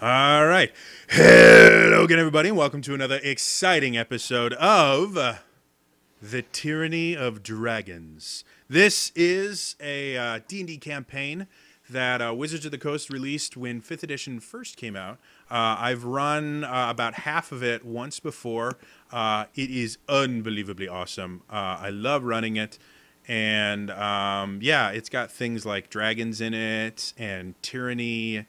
All right. Hello again, everybody, and welcome to another exciting episode of The Tyranny of Dragons. This is a D&D campaign that Wizards of the Coast released when 5th edition first came out. I've run about half of it once before. It is unbelievably awesome. I love running it. And yeah, it's got things like dragons in it and tyranny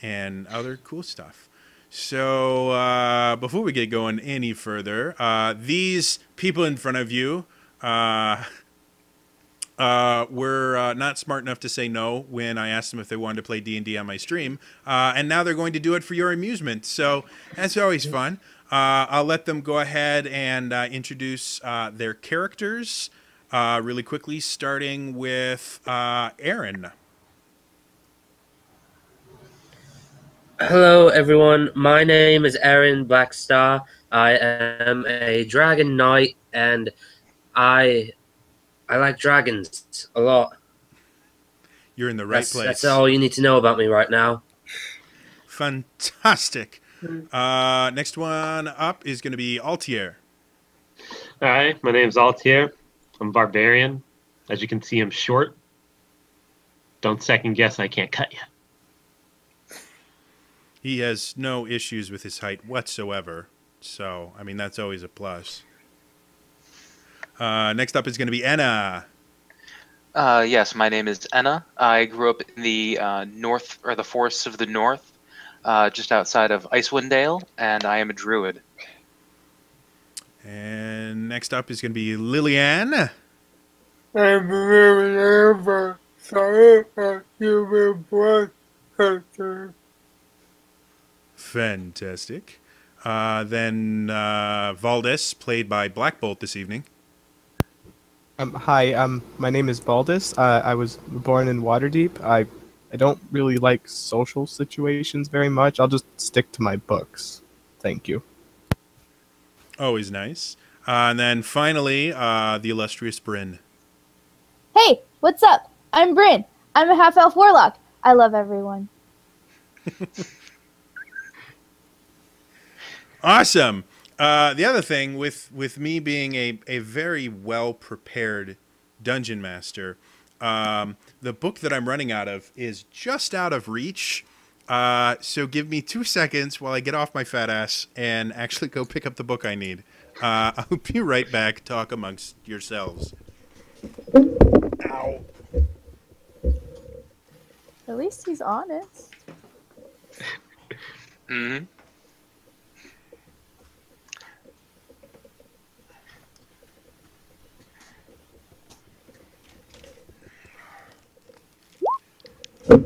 and other cool stuff. So before we get going any further, these people in front of you were not smart enough to say no when I asked them if they wanted to play D&D on my stream, and now they're going to do it for your amusement. So that's always fun. I'll let them go ahead and introduce their characters really quickly, starting with Aaron. Hello, everyone. My name is Aaron Blackstar. I am a dragon knight, and I like dragons a lot. You're in the right place. That's all you need to know about me right now. Fantastic. Next one up is going to be Altier. Hi, my name's Altier. I'm barbarian. As you can see, I'm short. Don't second guess, I can't cut you. He has no issues with his height whatsoever. So, I mean, that's always a plus. Next up is going to be Enna. Yes, my name is Enna. I grew up in the north, or the forests of the north, just outside of Icewind Dale, and I am a druid. And next up is going to be Lillian. I'm really sorry for human blood culture. Fantastic. Then Valdez, played by Black Bolt this evening. Hi, my name is Baldus. I was born in Waterdeep. I don't really like social situations very much. I'll just stick to my books. Thank you. Always nice. And then finally, the illustrious Bryn. Hey, what's up? I'm Bryn. I'm a half-elf warlock. I love everyone. Awesome. The other thing with me being a very well-prepared dungeon master, the book that I'm running out of is just out of reach. So give me 2 seconds while I get off my fat ass and actually go pick up the book I need. I'll be right back. Talk amongst yourselves. Ow. At least he's honest. Mm-hmm.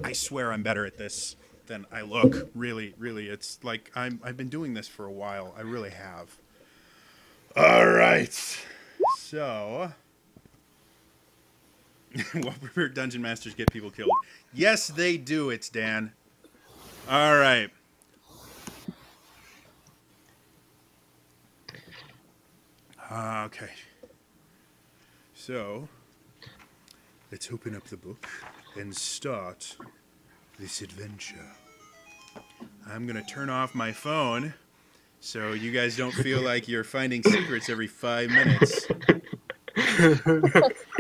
I swear I'm better at this than I look. Really, really. It's like I've been doing this for a while. I really have. All right. So, well-prepared dungeon masters get people killed. Yes, they do. It's Dan. All right. Okay. So, let's open up the book and start this adventure. I'm going to turn off my phone so you guys don't feel like you're finding secrets every 5 minutes.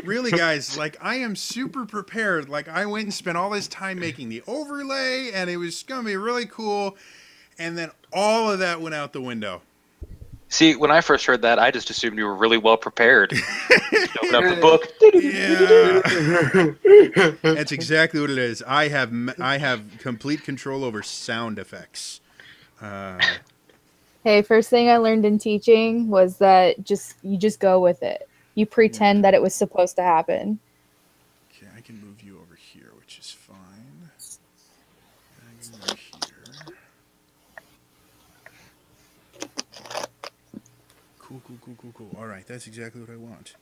Really, guys, like, I am super prepared. Like, I went and spent all this time making the overlay, and it was going to be really cool, and then all of that went out the window. See, when I first heard that, I just assumed you were really well prepared. Open up the book. Yeah. That's exactly what it is. I have complete control over sound effects. Hey, first thing I learned in teaching was that you just go with it. You pretend that it was supposed to happen. Okay, I can move you over here, which is fine. I can move here. Cool. All right, that's exactly what I want.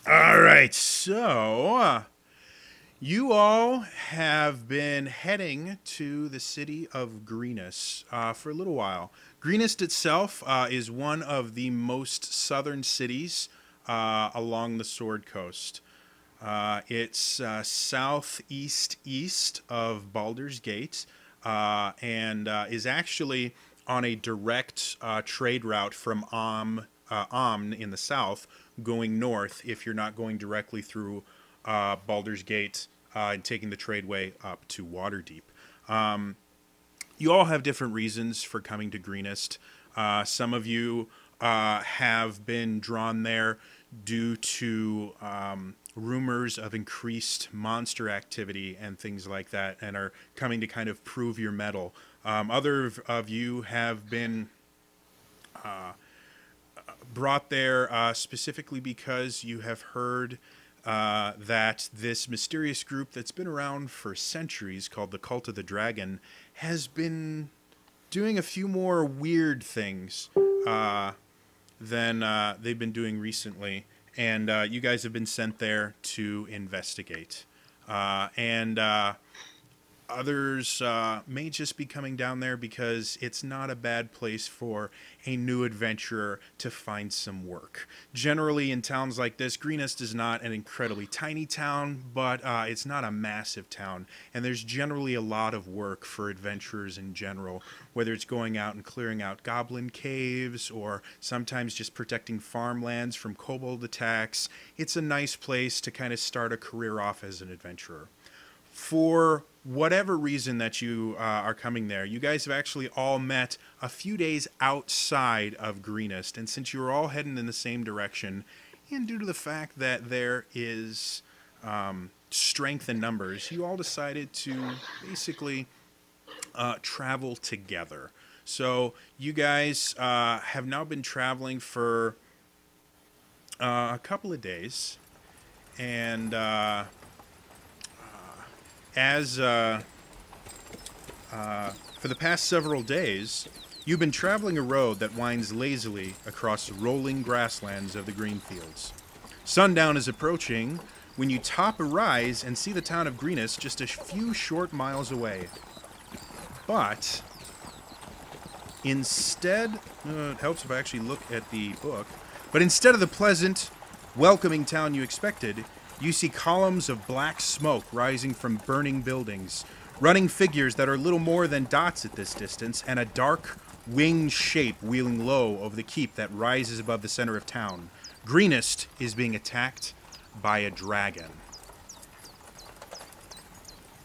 All right, so you all have been heading to the city of Greenest for a little while. Greenest itself is one of the most southern cities along the Sword Coast. It's southeast of Baldur's Gate. and is actually on a direct trade route from Amn in the south going north if you're not going directly through Baldur's Gate and taking the tradeway up to Waterdeep. You all have different reasons for coming to Greenest. Some of you have been drawn there due to rumors of increased monster activity and things like that, and are coming to kind of prove your mettle. Other of you have been brought there specifically because you have heard that this mysterious group that's been around for centuries called the Cult of the Dragon has been doing a few more weird things than they've been doing recently. And you guys have been sent there to investigate. And others may just be coming down there because it's not a bad place for a new adventurer to find some work. Generally, in towns like this, Greenest is not an incredibly tiny town, but it's not a massive town. And there's generally a lot of work for adventurers in general, whether it's going out and clearing out goblin caves or sometimes just protecting farmlands from kobold attacks. It's a nice place to kind of start a career off as an adventurer. For whatever reason that you are coming there, you guys have actually all met a few days outside of Greenest, and since you're all heading in the same direction, and due to the fact that there is strength in numbers, you all decided to basically travel together. So you guys have now been traveling for a couple of days, and for the past several days, you've been traveling a road that winds lazily across the rolling grasslands of the green fields. Sundown is approaching when you top a rise and see the town of Greenest just a few short miles away. But instead, it helps if I actually look at the book, but instead of the pleasant, welcoming town you expected, you see columns of black smoke rising from burning buildings, running figures that are little more than dots at this distance, and a dark, winged shape wheeling low over the keep that rises above the center of town. Greenest is being attacked by a dragon.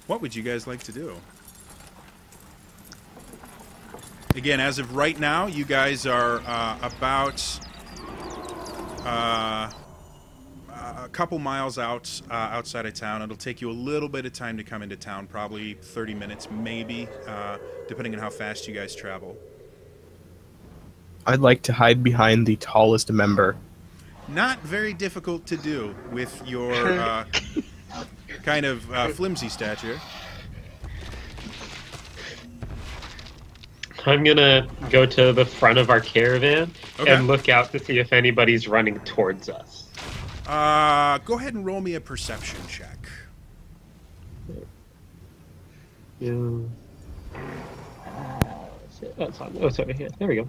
What would you guys like to do? Again, as of right now, you guys are about a couple miles outside of town. It'll take you a little bit of time to come into town, probably 30 minutes, maybe, depending on how fast you guys travel. I'd like to hide behind the tallest member. Not very difficult to do with your kind of flimsy stature. I'm gonna go to the front of our caravan Okay. and look out to see if anybody's running towards us. Go ahead and roll me a perception check. Yeah. That's on. Oh, it's over here. There we go.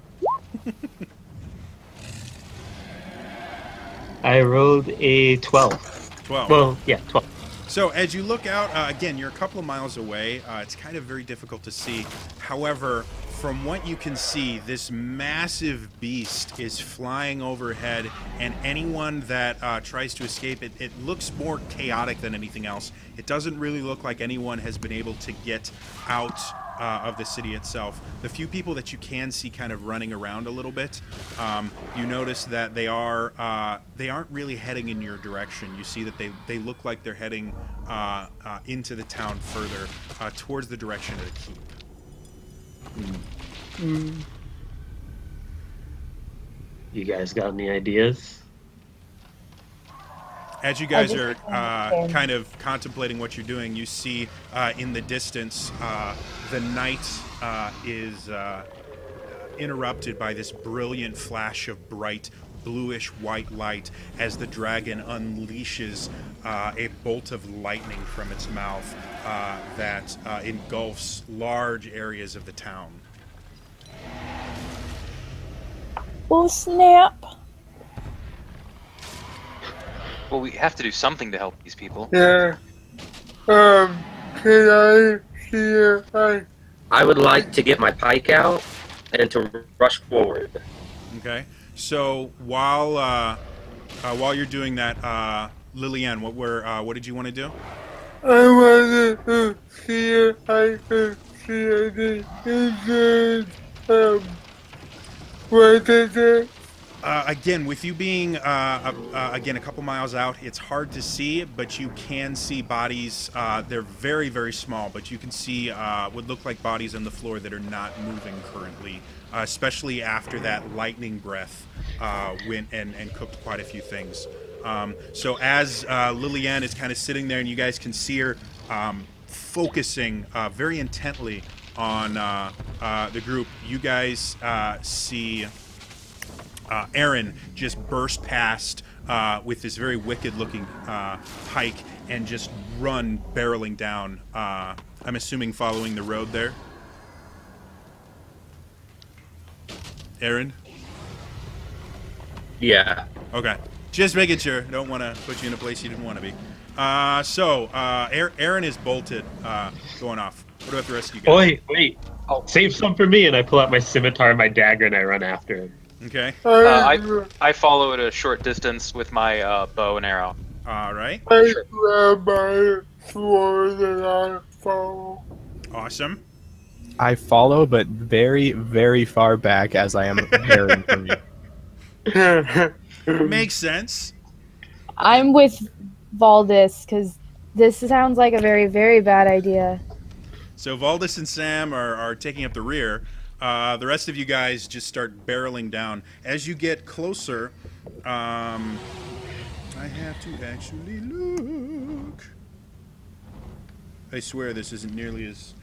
I rolled a 12. 12. Well, yeah, 12. So as you look out, again, you're a couple of miles away. It's kind of very difficult to see. However, from what you can see, this massive beast is flying overhead, and anyone that tries to escape it, it looks more chaotic than anything else. It doesn't really look like anyone has been able to get out of the city itself. The few people that you can see kind of running around a little bit, you notice that they aren't really heading in your direction. You see that they look like they're heading into the town further, towards the direction of the keep. You guys got any ideas? As you guys are kind of contemplating what you're doing, you see in the distance the night is interrupted by this brilliant flash of bright bluish white light as the dragon unleashes a bolt of lightning from its mouth that engulfs large areas of the town. Oh, snap. Well, we have to do something to help these people. Yeah. Can I see if I I would like to get my pike out and to rush forward. Okay. So while you're doing that, Lillian, what did you want to do? I wanted to see if I could see any injured. What is it? Again, with you being again a couple miles out, it's hard to see, but you can see bodies. They're very, very small, but you can see what look like bodies on the floor that are not moving currently, especially after that lightning breath went and cooked quite a few things. So as Lillian is kind of sitting there, and you guys can see her focusing very intently on the group, you guys see Aaron just burst past with this very wicked-looking pike and just run barreling down. I'm assuming following the road there. Aaron? Yeah. Okay. Just making sure. Don't want to put you in a place you didn't want to be. Aaron is bolted, going off. What about the rest of you guys? Wait. Save some for me, and I pull out my scimitar and my dagger, and I run after him. Okay. I follow at a short distance with my bow and arrow. All right. I grab my sword and I follow. Awesome. I follow, but very, very far back as I am preparing for you. Makes sense. I'm with Valdis because this sounds like a very, very bad idea. So Valdis and Sam are taking up the rear. The rest of you guys just start barreling down. As you get closer, I have to actually look. I swear this isn't nearly as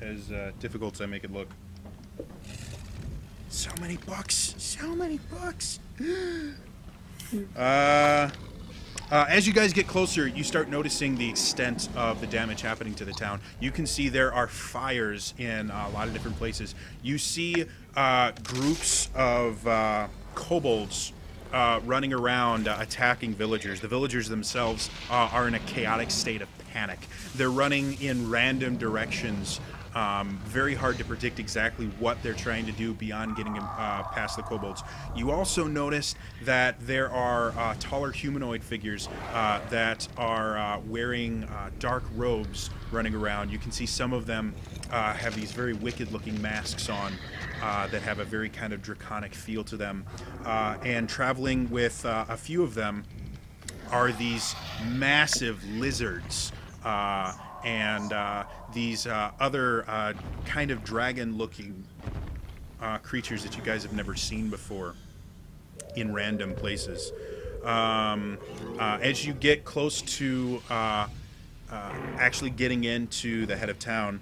difficult as I make it look. So many books. So many books. As you guys get closer, you start noticing the extent of the damage happening to the town. You can see there are fires in a lot of different places. You see groups of kobolds running around attacking villagers. The villagers themselves are in a chaotic state of panic. They're running in random directions. Very hard to predict exactly what they're trying to do beyond getting past the kobolds. You also notice that there are taller humanoid figures that are wearing dark robes running around. You can see some of them have these very wicked-looking masks on that have a very kind of draconic feel to them. And traveling with a few of them are these massive lizards. And these other kind of dragon-looking creatures that you guys have never seen before in random places. As you get close to actually getting into the head of town,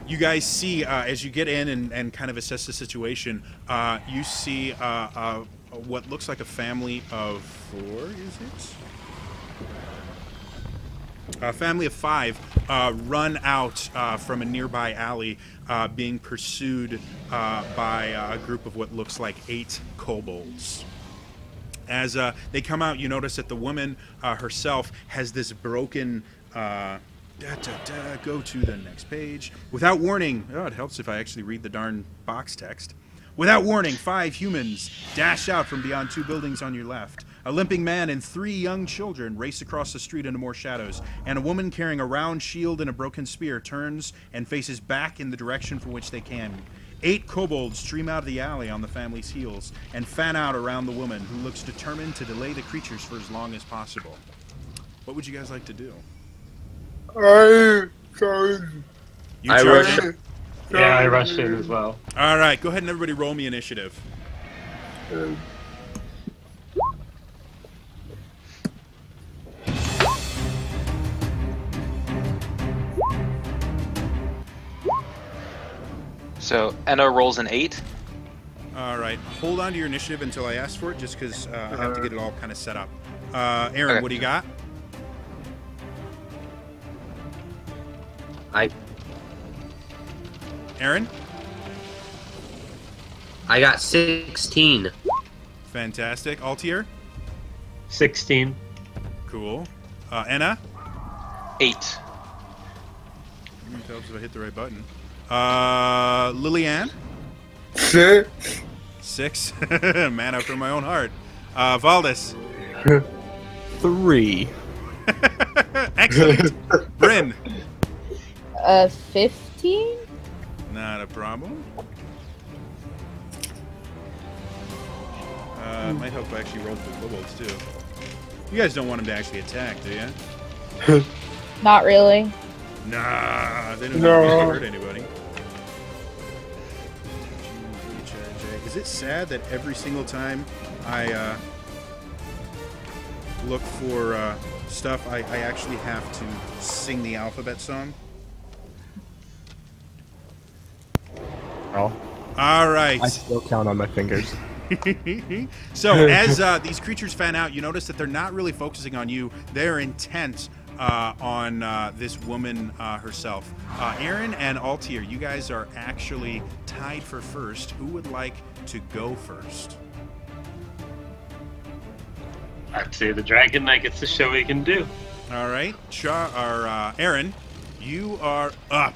you guys see, as you get in and kind of assess the situation, you see what looks like a family of 4, is it? A family of 5 run out from a nearby alley, being pursued by a group of what looks like 8 kobolds. As they come out, you notice that the woman herself has this broken... go to the next page. Without warning... Oh, it helps if I actually read the darn box text. Without warning, 5 humans dash out from beyond 2 buildings on your left. A limping man and 3 young children race across the street into more shadows, and a woman carrying a round shield and a broken spear turns and faces back in the direction from which they came. 8 kobolds stream out of the alley on the family's heels and fan out around the woman, who looks determined to delay the creatures for as long as possible. What would you guys like to do? I charge. You I charge rush- in? Yeah, I rushed in as well. All right, go ahead and everybody roll me initiative. So Enna rolls an 8. All right, hold on to your initiative until I ask for it, just because I have to get it all kind of set up. Aaron, Okay. what do you got? Aaron? I got 16. Fantastic. Altier? 16. Cool. Anna? 8. It helps if I hit the right button. Lillian? 6. 6. Man after my own heart. Valdis? 3. Excellent. Bryn? 15. Not a problem. It might help if I actually roll for the kobolds too. You guys don't want him to actually attack, do you? Not really. Nah, they don't No. hurt anybody. Is it sad that every single time I look for stuff, I actually have to sing the alphabet song? Oh, All right. I still count on my fingers. So as these creatures fan out, you notice that they're not really focusing on you. They're intent on this woman herself. Aaron and Altier, you guys are actually tied for first. Who would like to go first? I'd say the Dragon Knight gets to show what he can do. All right, Aaron, you are up.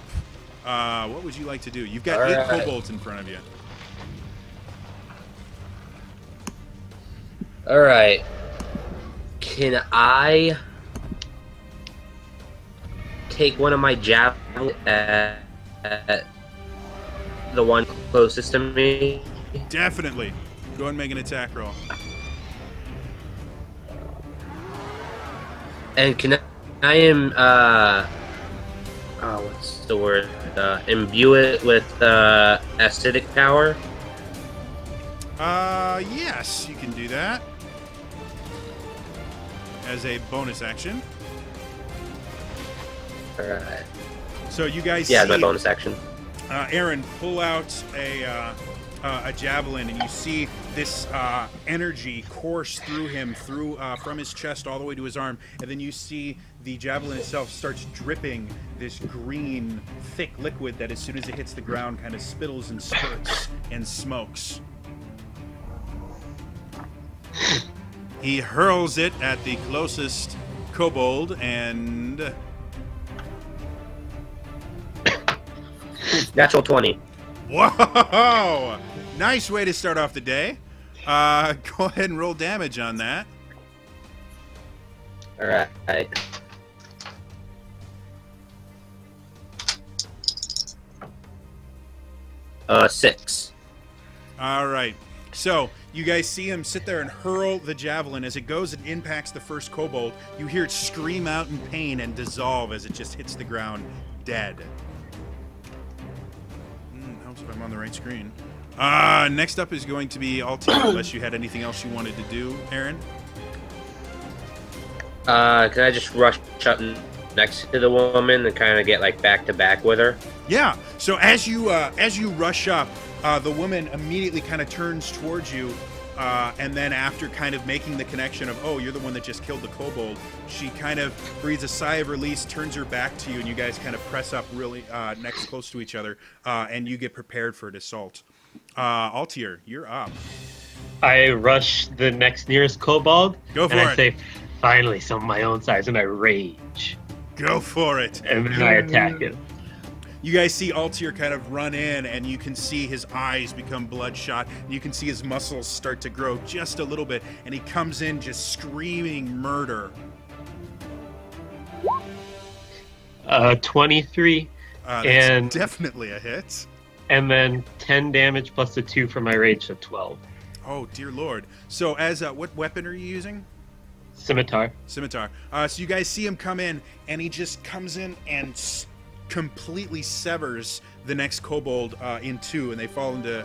What would you like to do? You've got All 8 right. kobolds in front of you. All right. Can I take one of my javelins at the one closest to me? Definitely. Go ahead and make an attack roll. And can what's the word? Imbue it with acidic power? Yes, you can do that. As a bonus action. Alright. So you guys Yeah, see my bonus action. Aaron pull out a javelin, and you see this energy course through him, from his chest all the way to his arm, and then you see the javelin itself starts dripping this green, thick liquid that, as soon as it hits the ground, kind of spittles and spurts and smokes. He hurls it at the closest kobold, and Natural 20. whoa! Nice way to start off the day. Go ahead and roll damage on that. Alright. 6. All right. So you guys see him sit there and hurl the javelin. As it goes and impacts the first kobold, you hear it scream out in pain and dissolve as it just hits the ground dead. Helps if I'm on the right screen. Next up is going to be Altia, unless you had anything else you wanted to do, Aaron. Can I just rush up next to the woman and kind of get like back to back with her? Yeah. So as you rush up, the woman immediately kind of turns towards you, and then after kind of making the connection of, oh, you're the one that just killed the kobold, she kind of breathes a sigh of release, turns her back to you, and you guys kind of press up really next close to each other, and you get prepared for an assault. Altier, you're up. I rush the next nearest kobold. Go for and I it. say, finally, some of my own size, and I rage. Go for it. And then I attack it. You guys see Altier kind of run in, and you can see his eyes become bloodshot, and you can see his muscles start to grow just a little bit, and he comes in just screaming murder. 23, That's And- definitely a hit. and then 10 damage plus the 2 for my rage, so 12. Oh, dear Lord. So as what weapon are you using? Scimitar. Scimitar. So you guys see him come in, and he just comes in and completely severs the next kobold in two, and they fall to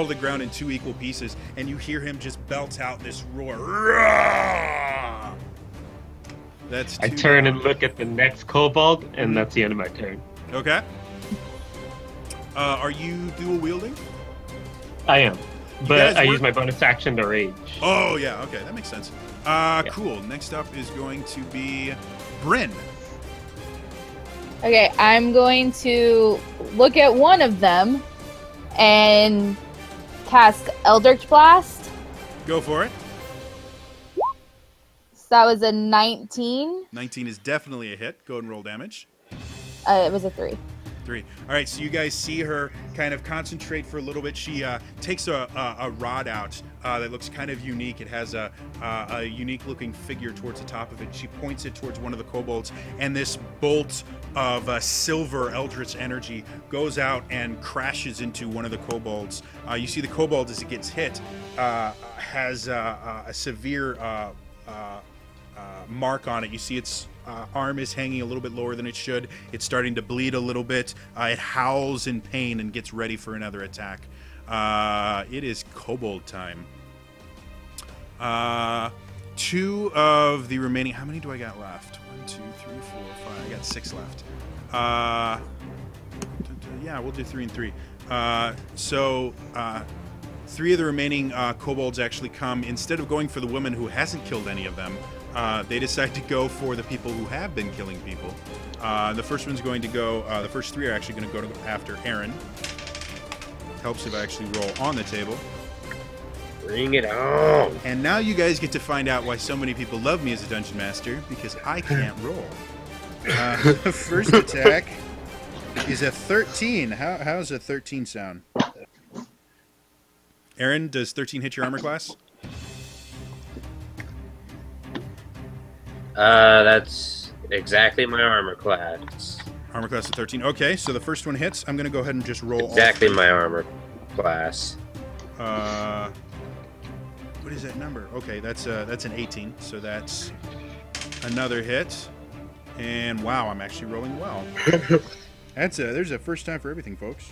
the ground in 2 equal pieces, and you hear him just belt out this roar. Roar! That's I 2 turn down. and look at the next kobold, and that's the end of my turn. Okay. Are you dual wielding? I am. But guys I work- use my bonus action to rage. Oh, yeah. Okay, that makes sense. Cool. Next up is going to be Bryn. Okay, I'm going to look at one of them and cast Eldritch Blast. Go for it. That was a 19. 19 is definitely a hit. Go ahead and roll damage. It was a 3. 3. All right, so you guys see her kind of concentrate for a little bit. She takes a rod out that looks kind of unique. It has a unique-looking figure towards the top of it. She points it towards one of the kobolds, and this bolt of silver eldritch energy goes out and crashes into one of the kobolds. You see the kobold, as it gets hit, has a severe mark on it. You see its arm is hanging a little bit lower than it should. It's starting to bleed a little bit. It howls in pain and gets ready for another attack. It is kobold time. 2 of the remaining... How many do I got left? 1, 2, 3, 4, 5. I got 6 left. Yeah, we'll do 3 and 3. So 3 of the remaining kobolds actually come. Instead of going for the woman who hasn't killed any of them, they decide to go for the people who have been killing people. The first one's going to go... the first 3 are actually going to go after Aaron. Helps if I actually roll on the table. Bring it on. And now you guys get to find out why so many people love me as a dungeon master, because I can't roll. First attack is a 13. How's a 13 sound? Aaron, does 13 hit your armor class? That's exactly my armor class. Armor class of 13. Okay, so the first one hits. I'm going to go ahead and just roll Exactly my armor class. What is that number? Okay, that's an 18, so that's another hit. And wow, I'm actually rolling well. There's a first time for everything, folks.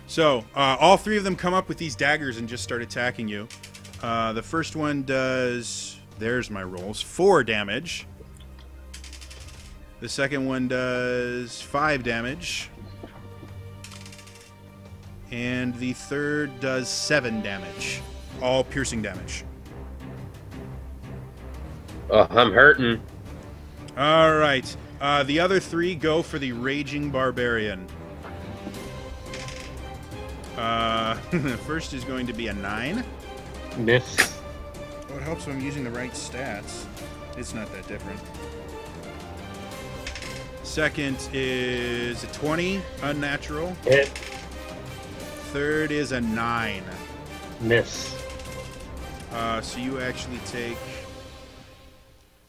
So all 3 of them come up with these daggers and just start attacking you. The first one does... There's my rolls. 4 damage. The second one does 5 damage. And the third does 7 damage. All piercing damage. Oh, I'm hurting. All right. The other 3 go for the Raging Barbarian. First is going to be a 9. Miss. Oh, it helps if I'm using the right stats. It's not that different. Second is a 20, unnatural. Hit. Third is a 9. Miss. So you actually take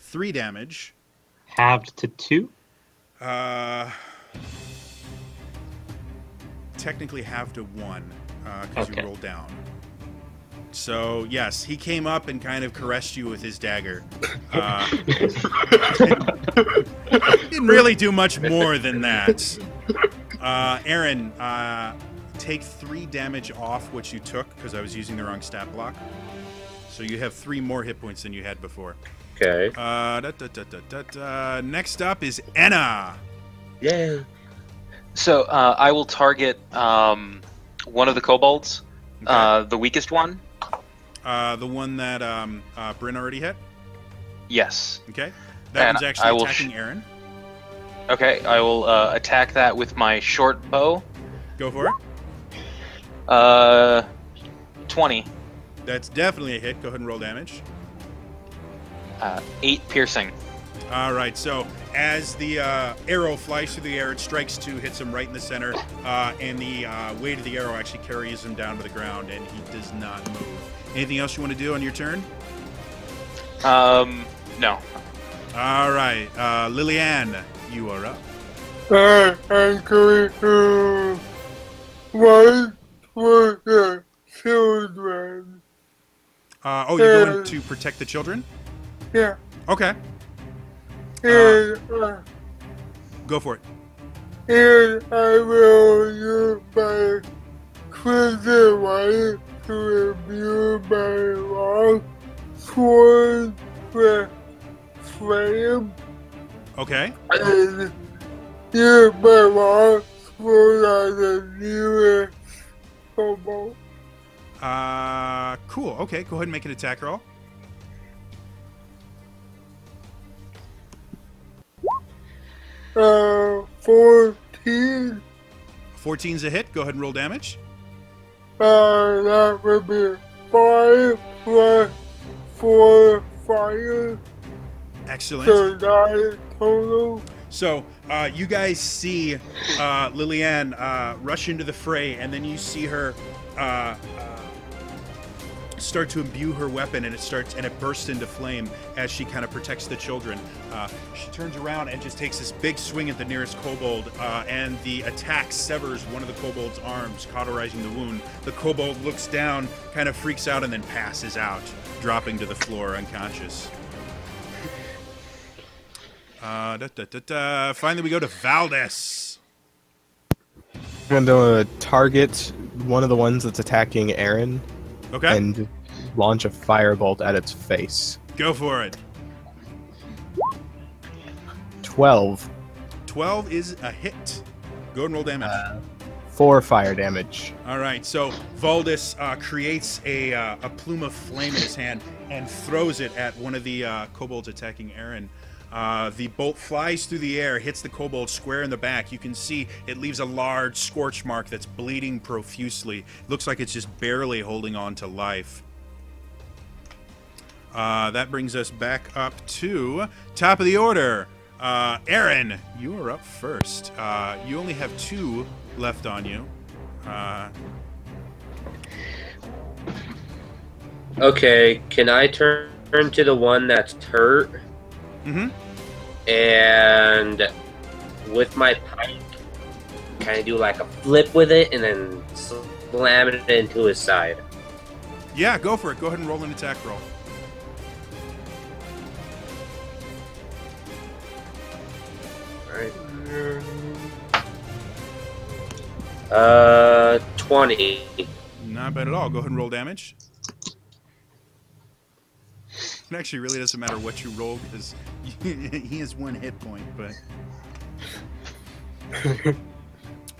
3 damage. Halved to 2. Technically half to 1, because Okay. you rolled down. So, yes, he came up and kind of caressed you with his dagger. Didn't really do much more than that. Aaron, take 3 damage off what you took, because I was using the wrong stat block. So you have 3 more hit points than you had before. Okay. Next up is Enna. Yay. So I will target one of the kobolds, Okay. the weakest one. The one that Bryn already hit? Yes. Okay. That And one's I actually will attacking Aaron. Okay, I will attack that with my short bow. Go for it. 20. That's definitely a hit. Go ahead and roll damage. 8 piercing. All right, so as the arrow flies through the air, it strikes 2, hits him right in the center, and the weight of the arrow actually carries him down to the ground, and he does not move. Anything else you want to do on your turn? No. All right, Liliane, you are up. I'm going to run for the children. You're going to protect the children? Yeah. Okay, And, go for it. and I will use my crimson light to imbue my long sword with flame Okay, and use my long sword as a newest kobold. cool. Okay, go ahead and make an attack roll. 14. 14's a hit. Go ahead and roll damage. That would be 5 plus 4, fire. Excellent. So 9 total. So you guys see Lilianne rush into the fray, and then you see her start to imbue her weapon, and it bursts into flame as she kind of protects the children. She turns around and just takes this big swing at the nearest kobold, and the attack severs one of the kobold's arms, cauterizing the wound. The kobold looks down, kind of freaks out, and then passes out, dropping to the floor unconscious. Finally, we go to Valdez. I'm going to target one of the ones that's attacking Aaron. Okay. And launch a firebolt at its face. Go for it. 12. 12 is a hit. Go and roll damage. 4 fire damage. All right, so Valdez creates a plume of flame in his hand and throws it at one of the kobolds attacking Aaron. The bolt flies through the air, hits the kobold square in the back. You can see it leaves a large scorch mark that's bleeding profusely. Looks like it's just barely holding on to life. That brings us back up to top of the order. Aaron, you are up first. You only have 2 left on you. Okay, can I turn to the one that's hurt? Mm-hmm. And with my pike, kind of do like a flip with it and then slam it into his side. Yeah, go for it. Go ahead and roll an attack roll. Alright. 20. Not bad at all. Go ahead and roll damage. It actually really doesn't matter what you roll because he has 1 hit point, but...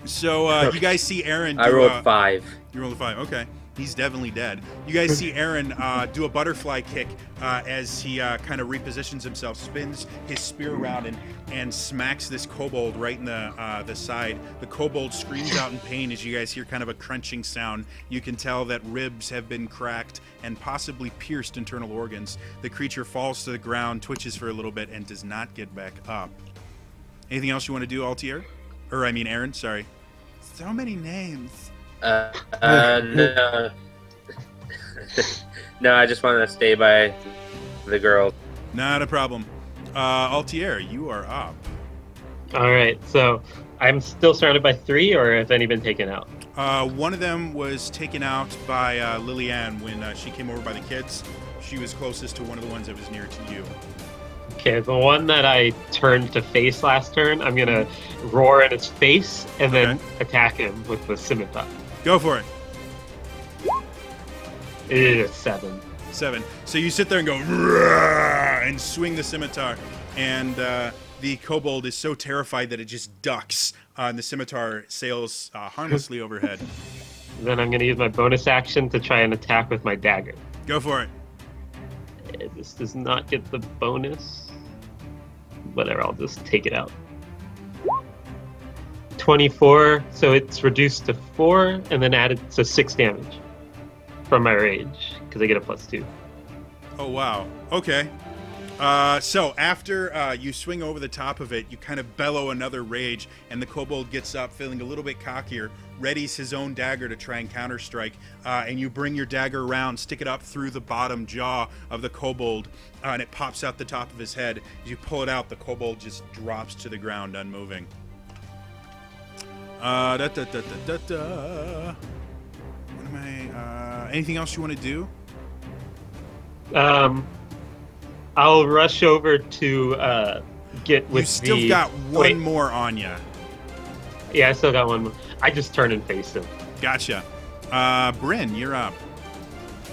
So, you guys see Aaron do I rolled 5. You rolled a 5, okay. He's definitely dead. You guys see Aaron do a butterfly kick as he kind of repositions himself, spins his spear around and smacks this kobold right in the side. The kobold screams out in pain as you guys hear kind of a crunching sound. You can tell that ribs have been cracked and possibly pierced internal organs. The creature falls to the ground, twitches for a little bit, and does not get back up. Anything else you want to do, Altier? Or, I mean, Aaron, sorry. So many names. No. No, I just want to stay by the girl. Not a problem. Altier, you are up. All right, so I'm still surrounded by 3, or has any been taken out? One of them was taken out by Lilianne when she came over by the kids. She was closest to one of the ones that was near to you. Okay, the one that I turned to face last turn, I'm gonna roar in its face and then attack him with the scimitar. Go for it. It is 7. 7. So you sit there and go "Roar," and swing the scimitar, and the kobold is so terrified that it just ducks, and the scimitar sails harmlessly overhead. Then I'm gonna use my bonus action to try and attack with my dagger. Go for it. This does not get the bonus. Whatever, I'll just take it out. 24, so it's reduced to 4, and then added to 6 damage from my rage, because I get a +2. Oh, wow. Okay. So after you swing over the top of it, you kind of bellow another rage, and the kobold gets up, feeling a little bit cockier, readies his own dagger to try and counterstrike, and you bring your dagger around, stick it up through the bottom jaw of the kobold, and it pops out the top of his head. As you pull it out, the kobold just drops to the ground, unmoving. What am I? Anything else you want to do? I'll rush over to get with You still got one more on you. Yeah, I still got one more. I just turn and face him. Gotcha. Bryn, you're up.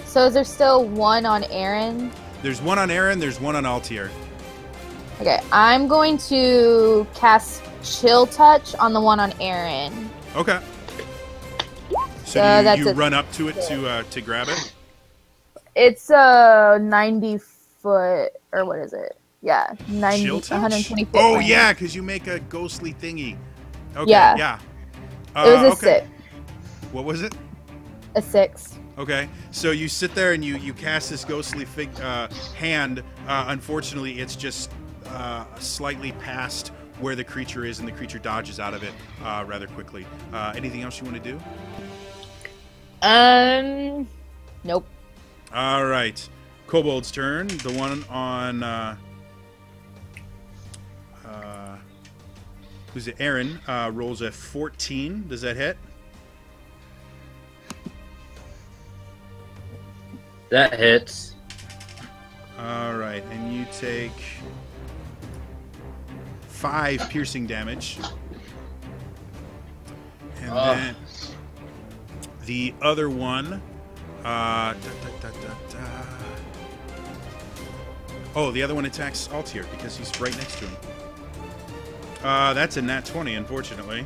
So is there still one on Aaron? There's one on Aaron, there's one on Altier. Okay, I'm going to cast Chill Touch on the one on Aaron. Okay. So that's you a- run up to it to grab it? It's a 90-foot, or what is it? Yeah, 90, Chill touch? 120 feet. Oh, range. yeah, because you make a ghostly thingy. Okay, Yeah. yeah. It was a okay. 6. What was it? A 6. Okay, so you sit there and you cast this ghostly hand. Unfortunately, it's just slightly past where the creature is, and the creature dodges out of it rather quickly. Anything else you want to do? Nope. All right, Kobold's turn. The one on who's it? Aaron rolls a 14. Does that hit? That hits. All right, and you take 5 piercing damage. And then the other one. Oh, the other one attacks Altier because he's right next to him. That's a nat 20, unfortunately.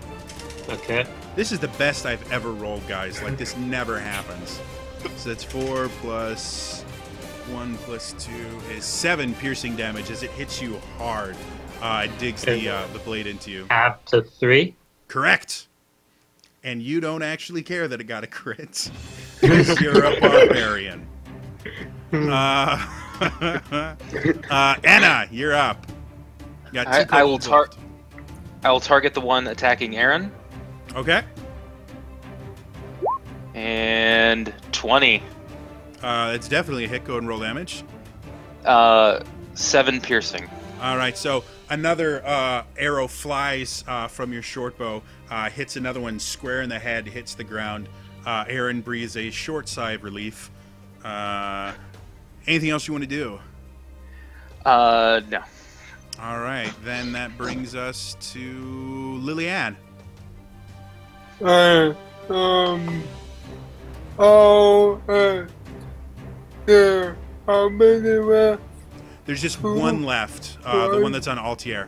Okay. This is the best I've ever rolled, guys. Like, this never happens. So that's 4 plus 1 plus 2 is 7 piercing damage as it hits you hard. It digs the blade into you. Half to 3. Correct. And you don't actually care that it got a crit because you're a barbarian. Anna, you're up. You got 2 I will kobolds left. I will target the one attacking Aaron. Okay. And 20. It's definitely a hit. Go and roll damage. 7 piercing. All right, so another arrow flies from your short bow, hits another one square in the head, hits the ground. Aaron breathes a short sigh of relief. Anything else you want to do? No. All right, then that brings us to Lilianne. Yeah, how many left? There's just one left, the one that's on Altier.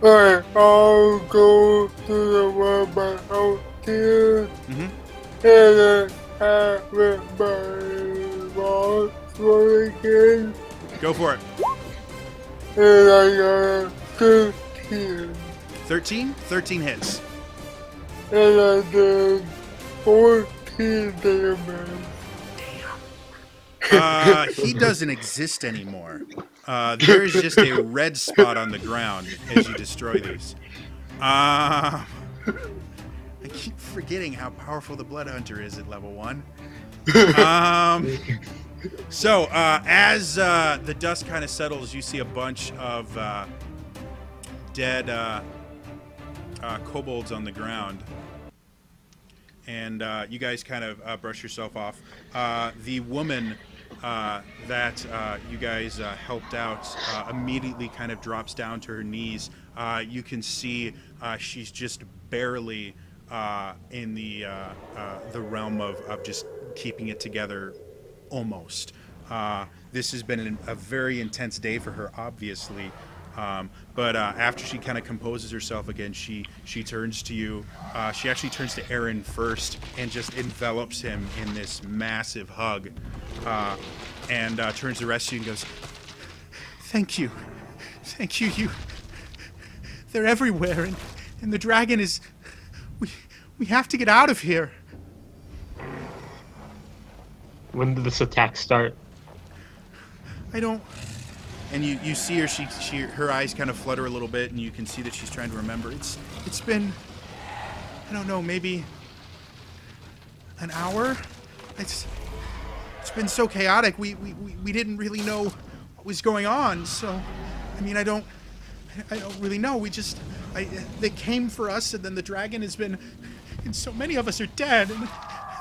Alright, I'll go to the one by out here. Mm-hmm. And then have it by boss for again. Go for it. And I got 13. 13? 13 hits. And I did 14 damage. He doesn't exist anymore. There is just a red spot on the ground as you destroy these. I keep forgetting how powerful the Blood Hunter is at level 1. So, as the dust kind of settles, you see a bunch of dead kobolds on the ground. And you guys kind of brush yourself off. The woman that you guys helped out immediately kind of drops down to her knees. You can see she's just barely in the realm of just keeping it together, almost. This has been a very intense day for her, obviously. But after she kind of composes herself again, she turns to you. She actually turns to Aaron first and just envelops him in this massive hug, and turns to the rest of you and goes, "Thank you, thank you. They're everywhere, and the dragon is. We have to get out of here." When did this attack start? I don't. And you see her, her eyes kind of flutter a little bit, and you can see that she's trying to remember. It's been, I don't know, maybe an hour? It's been so chaotic. We didn't really know what was going on. So, I mean, I don't really know. They came for us, and then the dragon has been, and so many of us are dead, and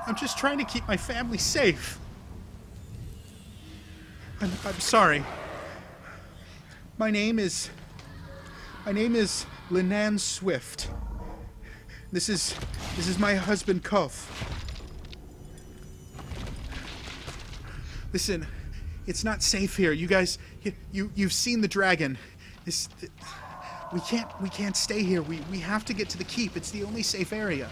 I'm just trying to keep my family safe. I'm sorry. My name is Linan Swift. This is my husband, Koth. Listen, it's not safe here. You guys, you've seen the dragon. We can't stay here. We have to get to the keep. It's the only safe area.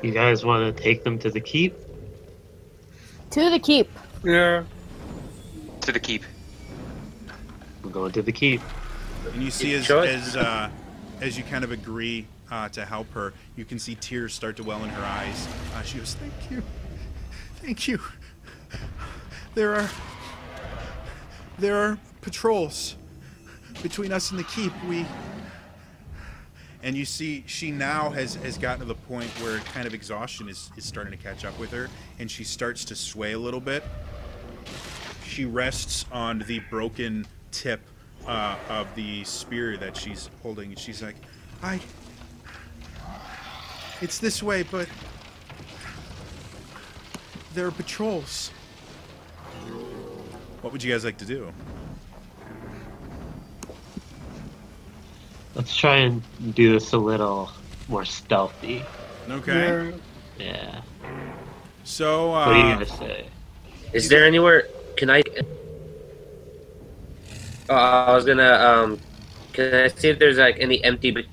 You guys want to take them to the keep? To the keep. Yeah. To the keep. We're going to the keep. And you see as you kind of agree, to help her. You can see tears start to well in her eyes. She goes, "Thank you, thank you. There are patrols between us and the keep. And you see she now has gotten to the point where kind of exhaustion is starting to catch up with her, and she starts to sway a little bit. She rests on the broken tip of the spear that she's holding, and she's like, it's this way, but there are patrols. What would you guys like to do? Let's try and do this a little more stealthy. Okay. Yeah. So, What do you guys say? Is there anywhere? Can I? I was gonna. Can I see if there's like any empty we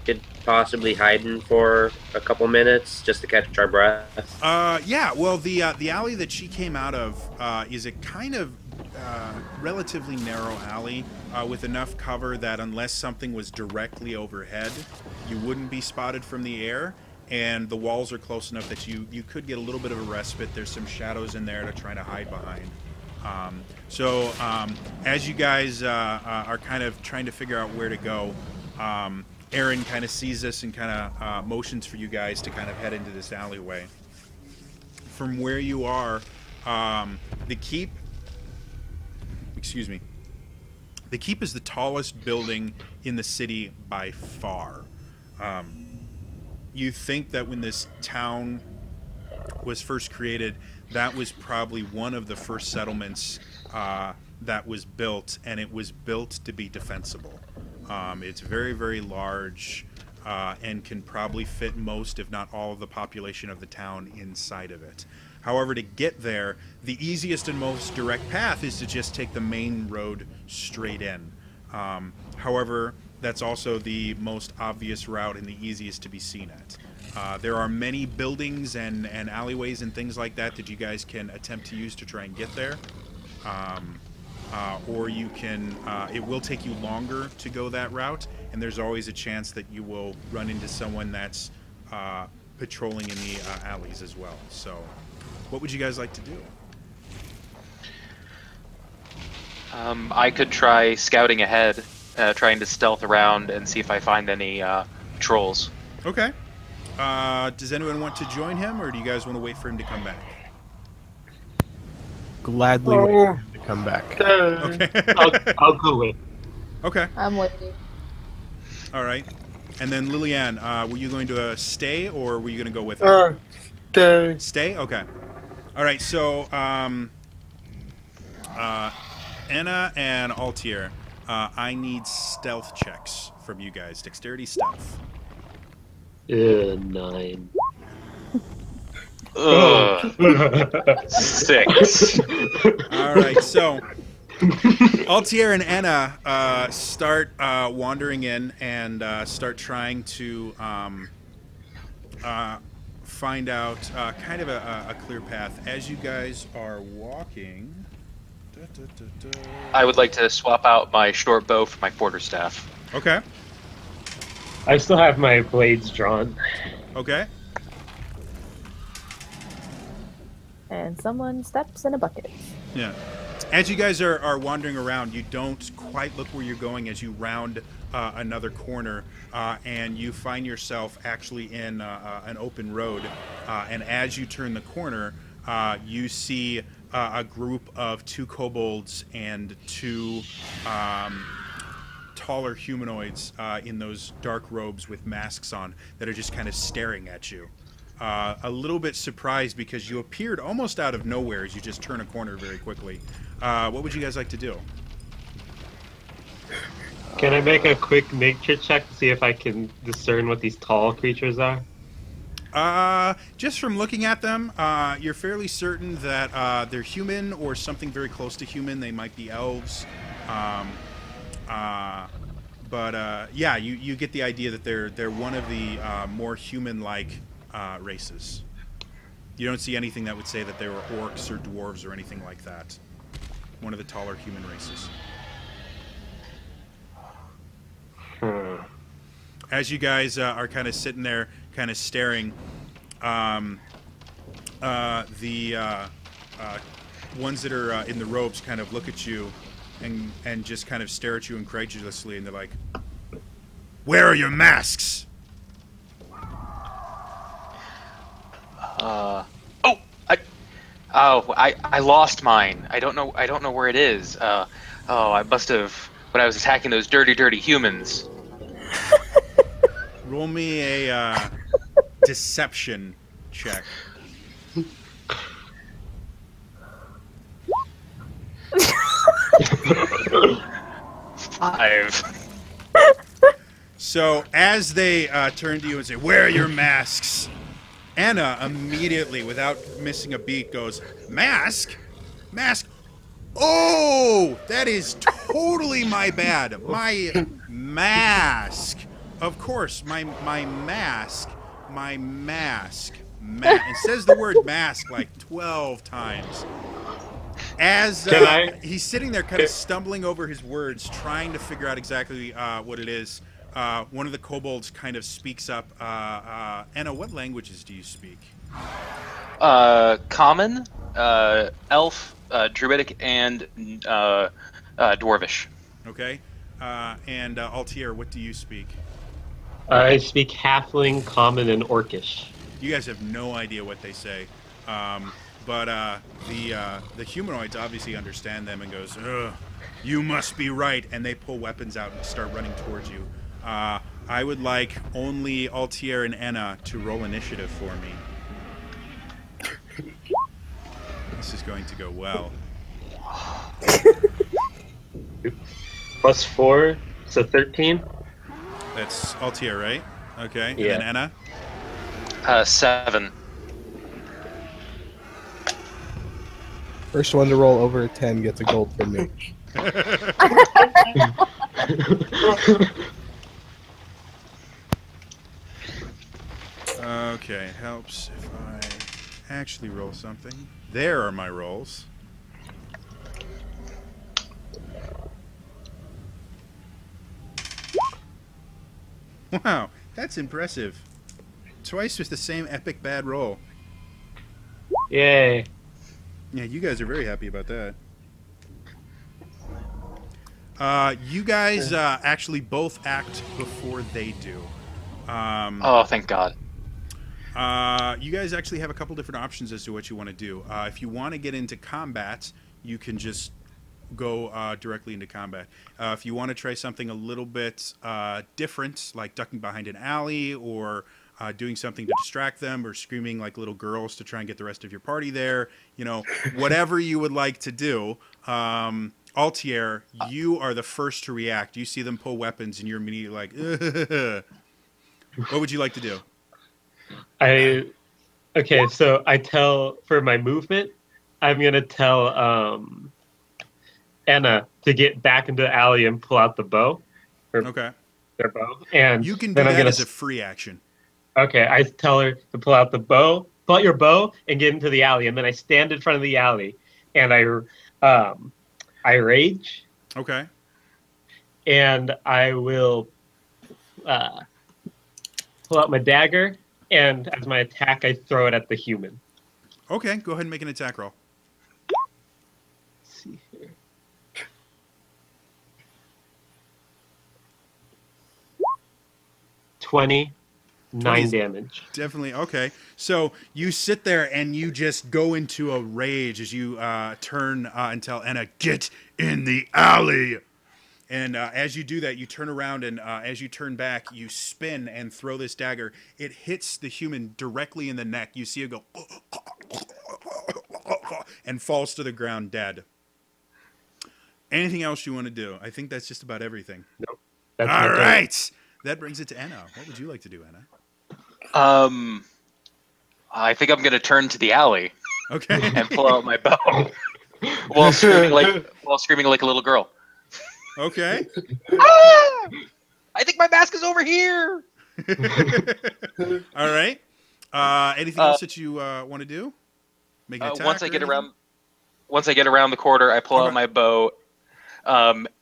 could possibly hide in for a couple minutes just to catch our breath? Yeah. Well, the alley that she came out of is a kind of relatively narrow alley with enough cover that unless something was directly overhead, you wouldn't be spotted from the air. And the walls are close enough that you could get a little bit of a respite. There's some shadows in there to try to hide behind. As you guys are kind of trying to figure out where to go, Aaron kind of sees this and kind of motions for you guys to kind of head into this alleyway. From where you are, the keep... Excuse me. The keep is the tallest building in the city by far. You think that when this town was first created, that was probably one of the first settlements that was built, and it was built to be defensible. It's very, very large and can probably fit most, if not all, of the population of the town inside of it. However, to get there, the easiest and most direct path is to just take the main road straight in. However, that's also the most obvious route and the easiest to be seen at. There are many buildings and alleyways and things like that that you guys can attempt to use to try and get there. Or you can, it will take you longer to go that route, and there's always a chance that you will run into someone that's patrolling in the alleys as well. So, what would you guys like to do? I could try scouting ahead, trying to stealth around and see if I find any trolls. Okay. Does anyone want to join him, or do you guys want to wait for him to come back? Gladly wait for him to come back. Okay. I'll go with. Okay. I'm with you. All right. And then Lillian, were you going to stay, or were you going to go with her? Stay. Stay? Okay. All right. So, Anna and Altier, I need stealth checks from you guys. Dexterity, stealth. 9. Ugh. 6. All right. So, Altier and Anna start wandering in and start trying to find out kind of a clear path. As you guys are walking... I would like to swap out my short bow for my quarterstaff. Okay. I still have my blades drawn. Okay. And someone steps in a bucket. Yeah. As you guys are wandering around, you don't quite look where you're going as you round another corner, and you find yourself actually in an open road. And as you turn the corner, you see a group of 2 kobolds and 2 taller humanoids in those dark robes with masks on that are just kind of staring at you. A little bit surprised because you appeared almost out of nowhere as you just turn a corner very quickly. What would you guys like to do? Can I make a quick nature check to see if I can discern what these tall creatures are? Just from looking at them, you're fairly certain that they're human or something very close to human. They might be elves. Yeah, you get the idea that they're one of the more human-like races. You don't see anything that would say that they were orcs or dwarves or anything like that. One of the taller human races. as you guys are kind of sitting there, kind of staring, the ones that are in the robes kind of look at you and just kind of stare at you incredulously, and they're like, "Where are your masks?" I lost mine. I don't know where it is. I must have when I was attacking those dirty humans. Roll me a deception check. 5. So as they turn to you and say, "Where are your masks?" Anna immediately, without missing a beat, goes, "Mask? Mask? Oh, that is totally my bad. My mask. Of course, my mask. My mask. It says the word mask like 12 times. As he's sitting there kind of stumbling over his words, trying to figure out exactly what it is, one of the kobolds kind of speaks up. Anna, what languages do you speak? Common, Elf, Druidic, and Dwarvish. Okay. And Altier, what do you speak? I speak Halfling, Common, and Orcish. You guys have no idea what they say. But the humanoids obviously understand them and goes, "Ugh, you must be right," and they pull weapons out and start running towards you. I would like only Altier and Anna to roll initiative for me. This is going to go well. +4, so 13. That's Altier, right? Okay. Yeah. And then Uh, 7. First one to roll over a 10 gets a gold from me. Okay, it helps if I actually roll something. There are my rolls. Wow, that's impressive. Twice with the same epic bad roll. Yay. Yeah, you guys are very happy about that. You guys actually both act before they do. Oh, thank God. You guys actually have a couple different options as to what you want to do. If you want to get into combat, you can just go directly into combat. If you want to try something a little bit different, like ducking behind an alley or doing something to distract them or screaming like little girls to try and get the rest of your party there, you know, whatever you would like to do. Altier, you are the first to react. You see them pull weapons and you're immediately like, ugh. What would you like to do? Okay, so I tell, for my movement, I'm going to tell Anna to get back into the alley and pull out the bow. Okay. Their bow. And you can do then that as a free action. Okay, I tell her to pull out the bow, pull out your bow, and get into the alley. And then I stand in front of the alley, and I rage. Okay. And I will pull out my dagger, and as my attack, I throw it at the human. Okay, go ahead and make an attack roll. Let's see here. Nine damage. Definitely. Okay. So you sit there and you just go into a rage as you turn and tell Anna, "Get in the alley." And as you do that, you turn around and as you turn back, you spin and throw this dagger. It hits the human directly in the neck. You see it go and falls to the ground dead. Anything else you want to do? I think that's just about everything. Nope. All right. That brings it to Anna. What would you like to do, Anna? I think I'm gonna turn to the alley. Okay. And pull out my bow while screaming like a little girl. Okay. Ah! I think my mask is over here. All right. Anything else that you want to do? Make an attack. Once I get around the corner, I pull out my bow,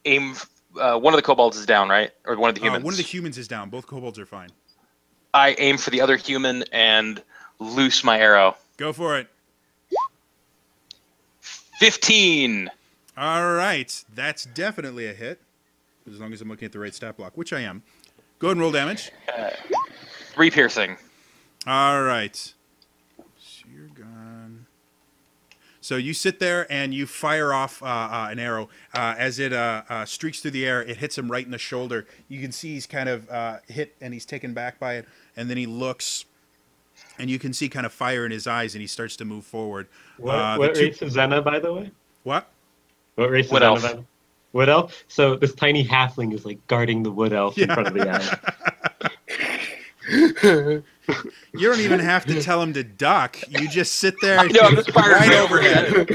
aim one of the kobolds is down, right? Or one of the humans? One of the humans is down. Both kobolds are fine. I aim for the other human and loose my arrow. Go for it. 15. All right. That's definitely a hit. As long as I'm looking at the right stat block, which I am. Go ahead and roll damage. 3 piercing. All right. So you're gone. So you sit there and you fire off an arrow. As it streaks through the air, it hits him right in the shoulder. You can see he's kind of hit and he's taken back by it. And then he looks, and you can see kind of fire in his eyes, and he starts to move forward. What race is Xena, by the way? What? What race is Wood Xena, elf. by the way? Wood elf? So this tiny halfling is like guarding the wood elf in front of the alley. You don't even have to tell him to duck. You just sit there I know, I'm just firing right my overhead.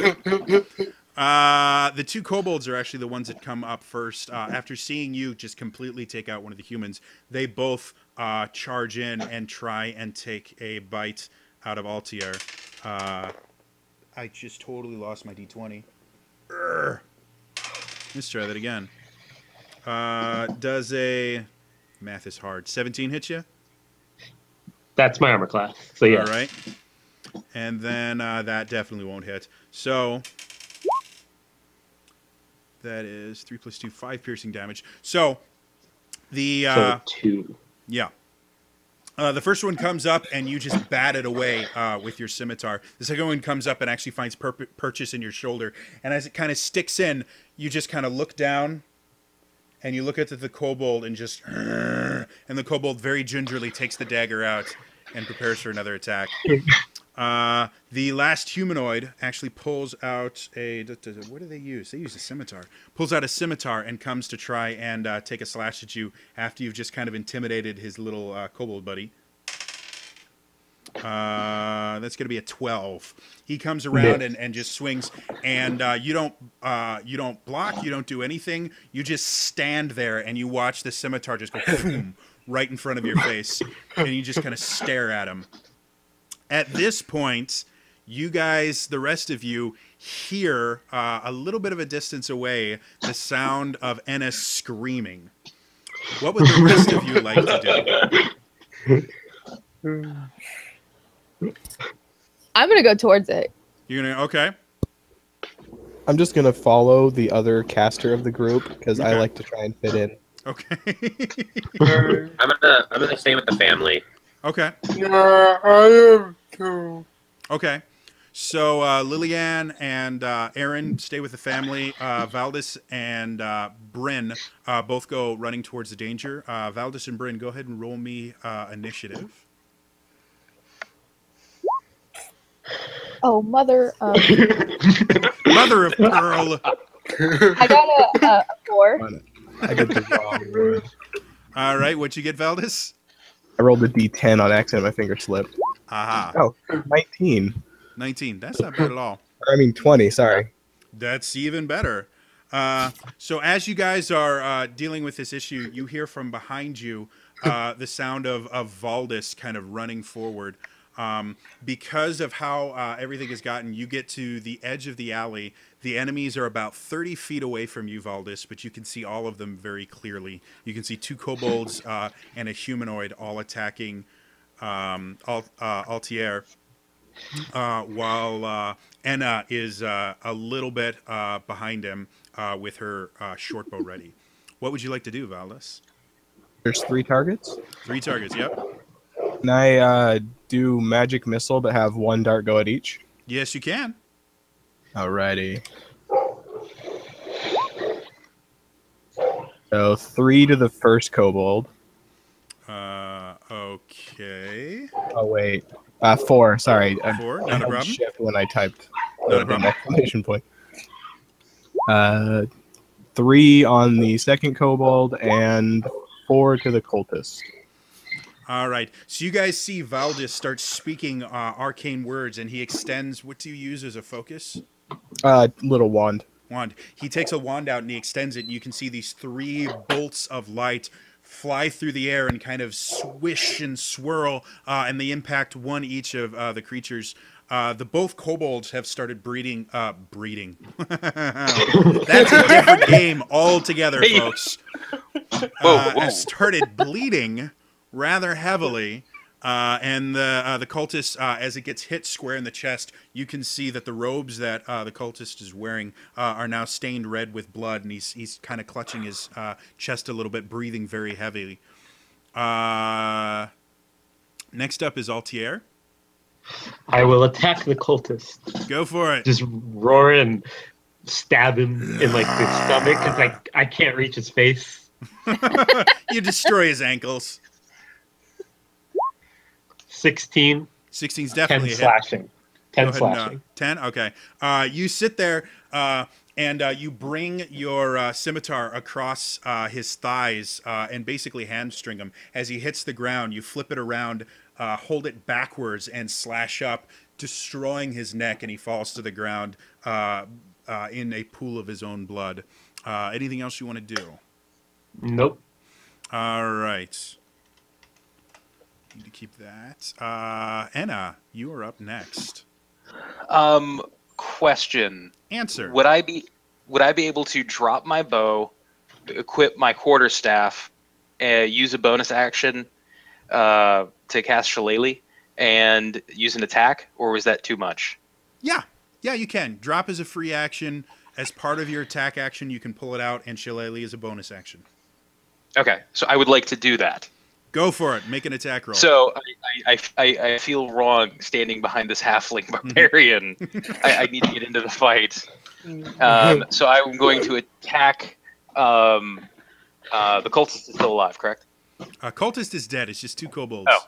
The 2 kobolds are actually the ones that come up first. After seeing you just completely take out one of the humans, they both charge in and try and take a bite out of Altair. I just totally lost my D20. Urgh. Let's try that again. Does a... Math is hard. 17 hit you? That's my armor class. So yeah. All right. And then that definitely won't hit. So that is 3 plus 2, 5 piercing damage. So the... So 2. Yeah. The first one comes up, and you just bat it away with your scimitar. The second one comes up and actually finds purchase in your shoulder. And as it kind of sticks in, you just kind of look down, and you look at the kobold and just... And the kobold very gingerly takes the dagger out and prepares for another attack. The last humanoid actually pulls out a... What do they use? They use a scimitar. Pulls out a scimitar and comes to try and take a slash at you after you've just kind of intimidated his little kobold buddy. That's going to be a 12. He comes around and just swings, and you don't block, you don't do anything. You just stand there and you watch the scimitar just go boom, right in front of your face, and you just kind of stare at him. At this point, you guys, the rest of you, hear a little bit of a distance away the sound of Enna screaming. What would the rest of you like to do? I'm gonna go towards it. You're gonna okay. I'm just gonna follow the other caster of the group because I Okay. like to try and fit in. Okay. I'm gonna stay with the family. Okay. Yeah, I am too. Okay. So Lillian and Aaron stay with the family. Valdis and Bryn both go running towards the danger. Valdis and Bryn, go ahead and roll me initiative. Oh, mother! Mother of pearl. I got a 4. I did the wrong word. All right. What'd you get, Valdis? I rolled a D10 on accident. My finger slipped. Aha. Oh, 19. 19. That's not bad at all. Or, I mean 20. Sorry. That's even better. So as you guys are dealing with this issue, you hear from behind you the sound of Valdis kind of running forward. Because of how everything has gotten, you get to the edge of the alley. The enemies are about 30 feet away from you, Valdis, but you can see all of them very clearly. You can see 2 kobolds and a humanoid all attacking Altair, while Enna is a little bit behind him with her short bow ready. What would you like to do, Valdis? There's 3 targets. 3 targets, yep. Can I do magic missile but have 1 dart go at each? Yes, you can. Alrighty. So 3 to the first kobold. Okay. Oh wait, 4. Sorry, 4, I not a held problem. shift when I typed Not a the problem. exclamation point. 3 on the second kobold and 4 to the cultist. All right. So you guys see Valdis start speaking arcane words, and he extends. What do you use as a focus? Little wand. Wand. He takes a wand out and he extends it, and you can see these 3 bolts of light fly through the air and kind of swish and swirl, and they impact one each of the creatures. both kobolds have started breeding. That's a different game altogether, folks. Have started bleeding rather heavily. And the cultist, as it gets hit square in the chest, you can see that the robes that the cultist is wearing are now stained red with blood, and he's kind of clutching his chest a little bit, breathing very heavily. Next up is Altier. I will attack the cultist. Go for it. Just roar and stab him in like the stomach because I can't reach his face. You destroy his ankles. 16. 16's definitely 10 a hit. slashing. 10 Go ahead slashing. 10? Okay. You sit there and you bring your scimitar across his thighs and basically hamstring him. As he hits the ground, you flip it around, hold it backwards, and slash up, destroying his neck, and he falls to the ground in a pool of his own blood. Anything else you want to do? Nope. All right. Need to keep that. Anna, you are up next. Question. Answer. Would I be able to drop my bow, equip my quarterstaff, use a bonus action to cast Shillelagh, and use an attack, or was that too much? Yeah, you can. Drop is a free action. As part of your attack action, you can pull it out, and Shillelagh is a bonus action. Okay, so I would like to do that. Go for it. Make an attack roll. So I feel wrong standing behind this halfling barbarian. I need to get into the fight. So I'm going to attack. The cultist is still alive, correct? Cultist is dead. It's just two kobolds. Oh.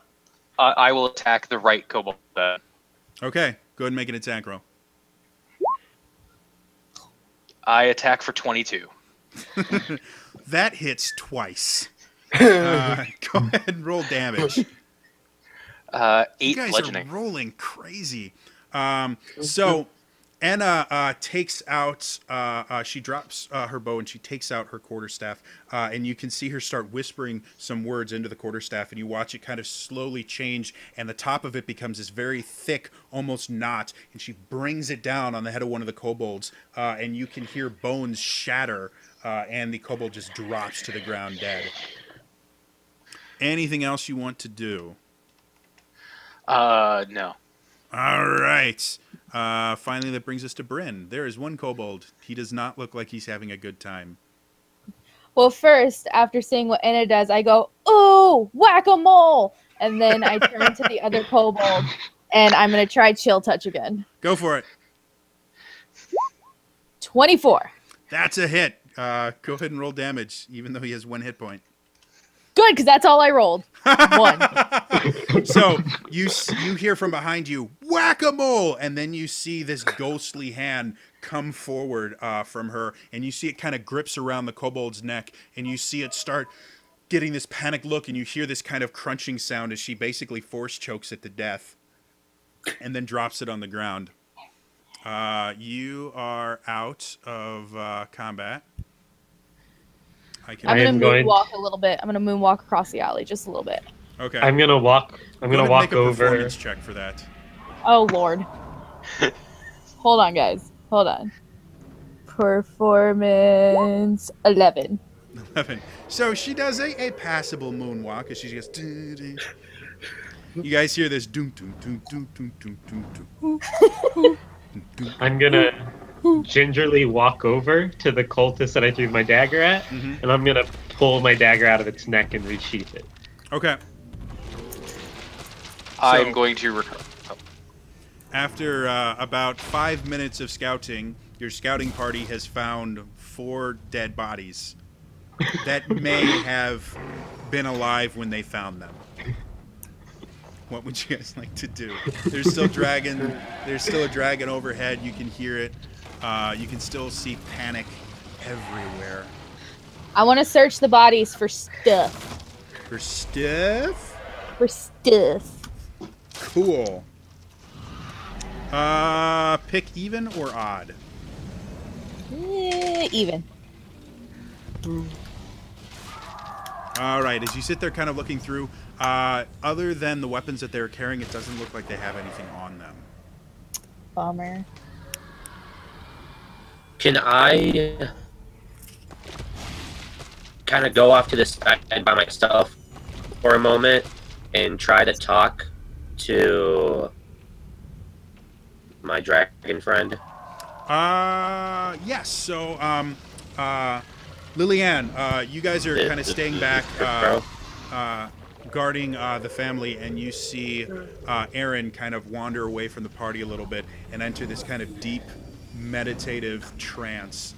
I will attack the right kobold then. Okay. Go ahead and make an attack roll. I attack for 22. That hits twice. Go ahead and roll damage. 8 you guys bludgeoning. are rolling crazy. So Anna takes out, she drops her bow and she takes out her quarterstaff, and you can see her start whispering some words into the quarterstaff, and you watch it kind of slowly change, and the top of it becomes this very thick, almost knot, and she brings it down on the head of one of the kobolds, and you can hear bones shatter, and the kobold just drops to the ground dead. Anything else you want to do? No. All right. Finally, that brings us to Bryn. There is one kobold. He does not look like he's having a good time. Well, first, after seeing what Anna does, I go, ooh, whack-a-mole! And then I turn to the other kobold, and I'm going to try chill touch again. Go for it. 24. That's a hit. Go ahead and roll damage, even though he has 1 hit point. Good, because that's all I rolled. 1. So you hear from behind you, whack-a-mole, and then you see this ghostly hand come forward from her, and you see it kind of grips around the kobold's neck, and you see it start getting this panicked look, and you hear this kind of crunching sound as she basically force chokes it to death, and then drops it on the ground. You are out of combat. I'm going to moonwalk a little bit. I'm going to moonwalk across the alley just a little bit. Okay. I'm going to walk. I'm going to walk make a over. Performance check for that. Oh, Lord. Hold on, guys. Hold on. Performance 11. 11. So she does a passable moonwalk as she goes. Doo, doo. You guys hear this? Doom, doom, doom, doom, doom, doom, doom, doom. I'm going to gingerly walk over to the cultist that I threw my dagger at, and I'm gonna pull my dagger out of its neck and resheath it. Okay. I'm going to recover. Oh. After about 5 minutes of scouting, your scouting party has found 4 dead bodies that may have been alive when they found them. What would you guys like to do? There's still dragon. There's still a dragon overhead. You can hear it. You can still see panic everywhere. I want to search the bodies for stuff. For stuff? For stuff. Cool. Pick even or odd? Even. All right. As you sit there kind of looking through, other than the weapons that they're carrying, it doesn't look like they have anything on them. Bummer. Can I kind of go off to the side by myself for a moment and try to talk to my dragon friend? Yes. So, Lilianne, you guys are kind of staying back, guarding the family, and you see Aaron kind of wander away from the party a little bit and enter this kind of deep, meditative trance.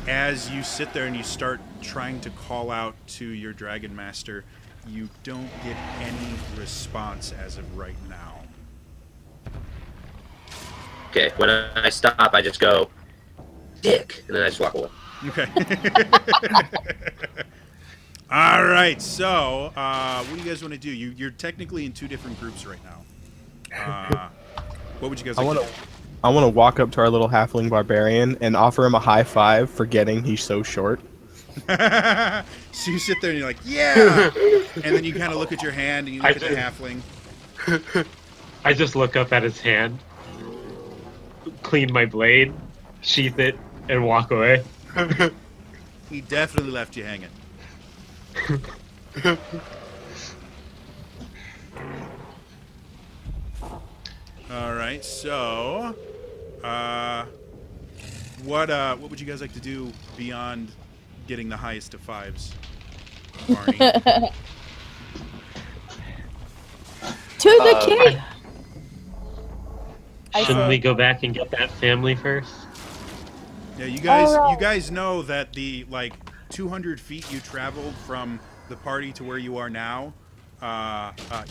As you sit there and you start trying to call out to your dragon master, you don't get any response as of right now. Okay, when I stop, I just go, dick, and then I just walk away. Okay. All right. So, what do you guys want to do? You're technically in two different groups right now. What would you guys like to do? I want to walk up to our little halfling barbarian and offer him a high five, forgetting he's so short. So you sit there and you're like, yeah! And then you kind of look at your hand and you look at the halfling. I just look up at his hand, clean my blade, sheath it, and walk away. He definitely left you hanging. All right, so what would you guys like to do beyond getting the highest of fives, Barney? To the king. Shouldn't we go back and get that family first? Yeah, you guys know that the 200 feet you traveled from the party to where you are now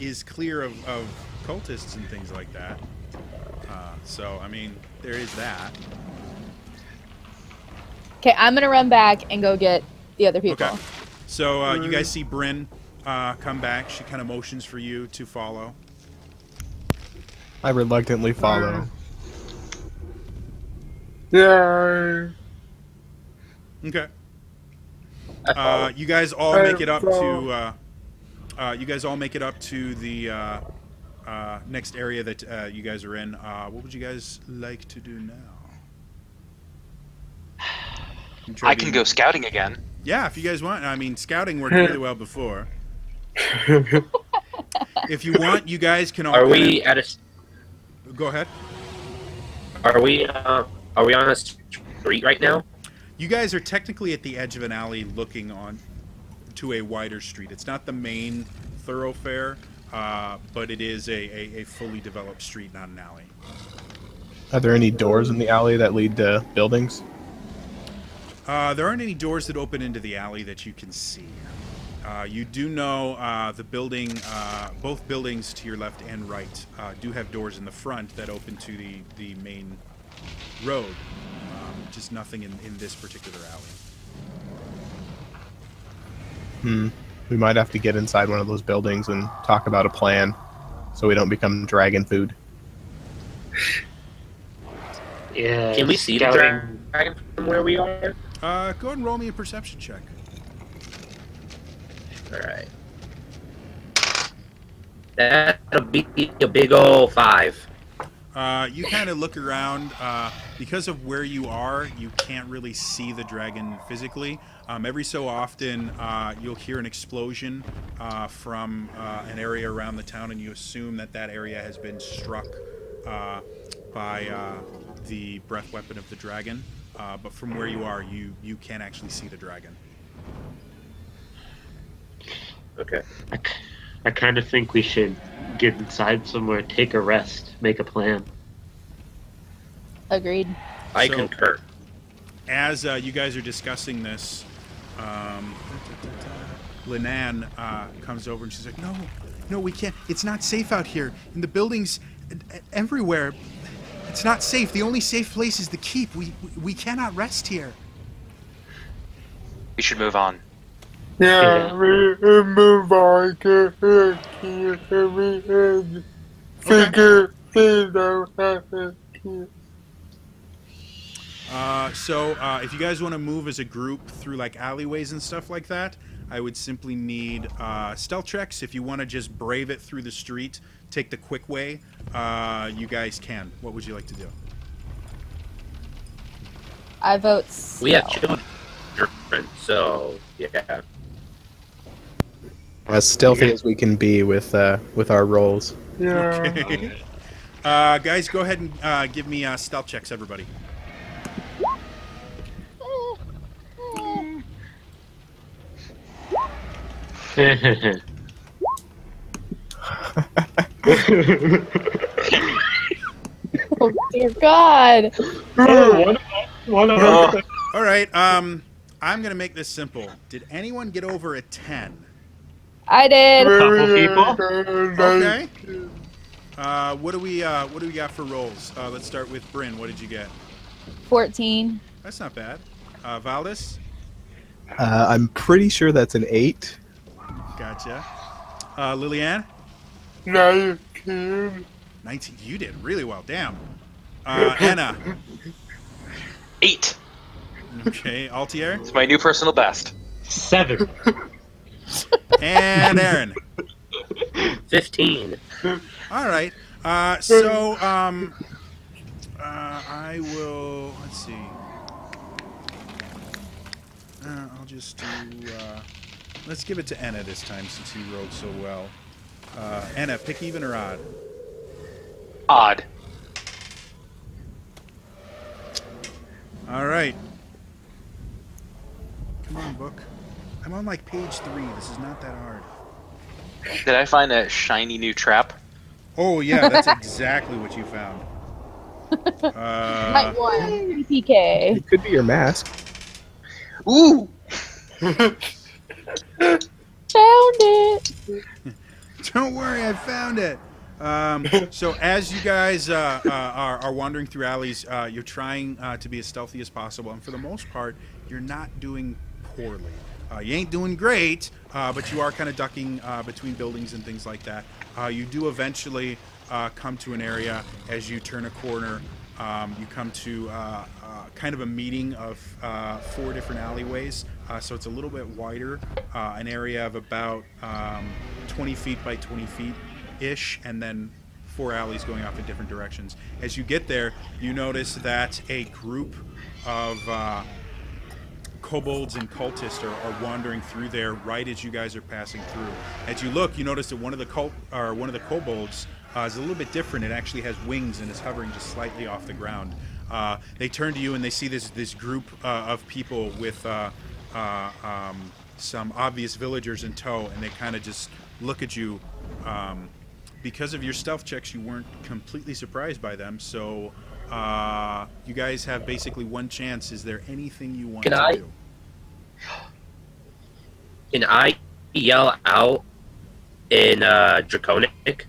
is clear of cultists and things like that. So, I mean, there is that. Okay, I'm gonna run back and go get the other people. Okay. So, you guys see Bryn come back. She kind of motions for you to follow. I reluctantly follow. Yeah. Okay. You guys all make it up to. You guys all make it up to the next area that you guys are in. What would you guys like to do now? I can go scouting again. Yeah, if you guys want. I mean, scouting worked really well before. If you want, you guys can all. Are we at a? Go ahead. Are we on a street right now? You guys are technically at the edge of an alley looking on to a wider street. It's not the main thoroughfare, but it is a fully developed street, not an alley. Are there any doors in the alley that lead to buildings? There aren't any doors that open into the alley that you can see. You do know the building, both buildings to your left and right, do have doors in the front that open to the main road. Just nothing in this particular alley. We might have to get inside one of those buildings and talk about a plan so we don't become dragon food. Yeah. Can we see the dragon from where we are? Go ahead and roll me a perception check. Alright. That'll be a big ol' 5. You kind of look around. Because of where you are, you can't really see the dragon physically. Every so often, you'll hear an explosion from an area around the town, and you assume that area has been struck by the breath weapon of the dragon. But from where you are, you can't actually see the dragon. Okay. I kind of think we should get inside somewhere, take a rest, make a plan. Agreed. I concur. As you guys are discussing this, Linan comes over and she's like, No, we can't. It's not safe out here. In the buildings, everywhere. It's not safe. The only safe place is the keep. We cannot rest here. We should move on. Yeah, we move on to figure things out. So if you guys want to move as a group through alleyways and stuff like that, I would simply need stealth checks. If you want to just brave it through the street, take the quick way, you guys can. What would you like to do? I vote We have stealth. children, so yeah. As stealthy as we can be with our rolls. Yeah. Okay. Guys, go ahead and give me stealth checks, everybody. Oh dear God! One of us. All right. I'm gonna make this simple. Did anyone get over a 10? I did. Okay. What do we got for rolls? Let's start with Bryn. What did you get? 14. That's not bad. Valdis? I'm pretty sure that's an 8. Gotcha. Lillian? 19. 19. You did really well. Damn. Anna? 8. Okay. Altier? It's my new personal best. 7. And Aaron? 15. All right. I will. Let's see. I'll just do. Let's give it to Anna this time since he rolled so well. Anna, pick even or odd. Odd. All right. Come on, book. I'm on like page 3. This is not that hard. Did I find a shiny new trap? Oh yeah, that's exactly what you found. Night 1. PK. It could be your mask. Ooh! Found it. Don't worry, I found it. So as you guys are wandering through alleys, you're trying to be as stealthy as possible, and for the most part, you're not doing poorly. You ain't doing great, but you are kind of ducking between buildings and things like that. You do eventually come to an area as you turn a corner. You come to kind of a meeting of 4 different alleyways, so it's a little bit wider, an area of about 20 feet by 20 feet ish, and then 4 alleys going off in different directions. As you get there, you notice that a group of kobolds and cultists are wandering through there right as you guys are passing through. As you look, you notice that one of the kobolds is a little bit different. It actually has wings and is hovering just slightly off the ground. They turn to you and they see this group of people with some obvious villagers in tow, and they kind of just look at you. Because of your stealth checks, you weren't completely surprised by them, so you guys have basically one chance. Is there anything you want to do? Can I yell out in Draconic?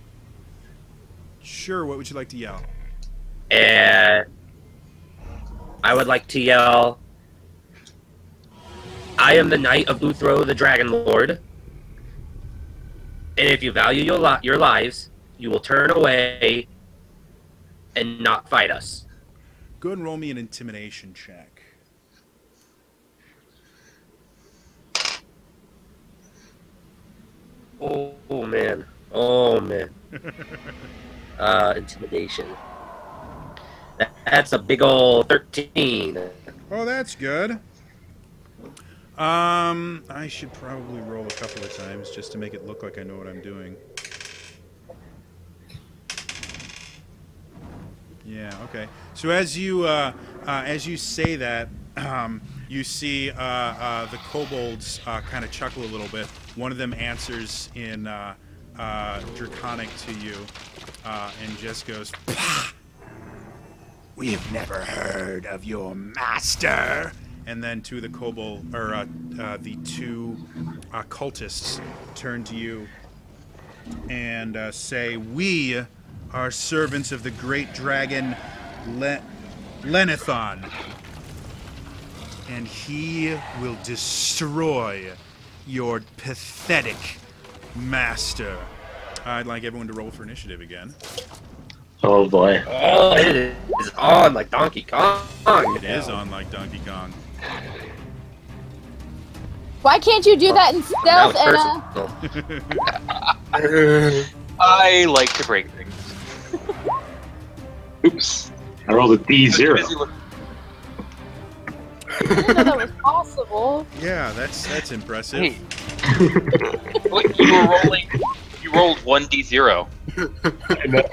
Sure, what would you like to yell? And I would like to yell, I am the Knight of Uthro, the Dragon Lord. And if you value your lives, you will turn away and not fight us. Go ahead and roll me an intimidation check. Oh man. Oh man. Intimidation. That's a big old 13. Oh, that's good. I should probably roll a couple of times just to make it look like I know what I'm doing. Yeah, okay. So as you say that, you see the kobolds kind of chuckle a little bit. One of them answers in Draconic to you and just goes, "Pah! We've never heard of your master." And then two of the kobold, or the two cultists, turn to you and say, "We are servants of the great dragon Lenithon, and he will destroy your pathetic master." I'd like everyone to roll for initiative again. Oh boy. Oh, it is on like Donkey Kong. It is on like Donkey Kong. Why can't you do that in That stealth, was Anna? personal. I like to break things. Oops. I rolled a D0. Busy looking- I didn't know that was possible. Yeah, that's impressive. Hey. Wait, you were rolling. You rolled 1d0. I know.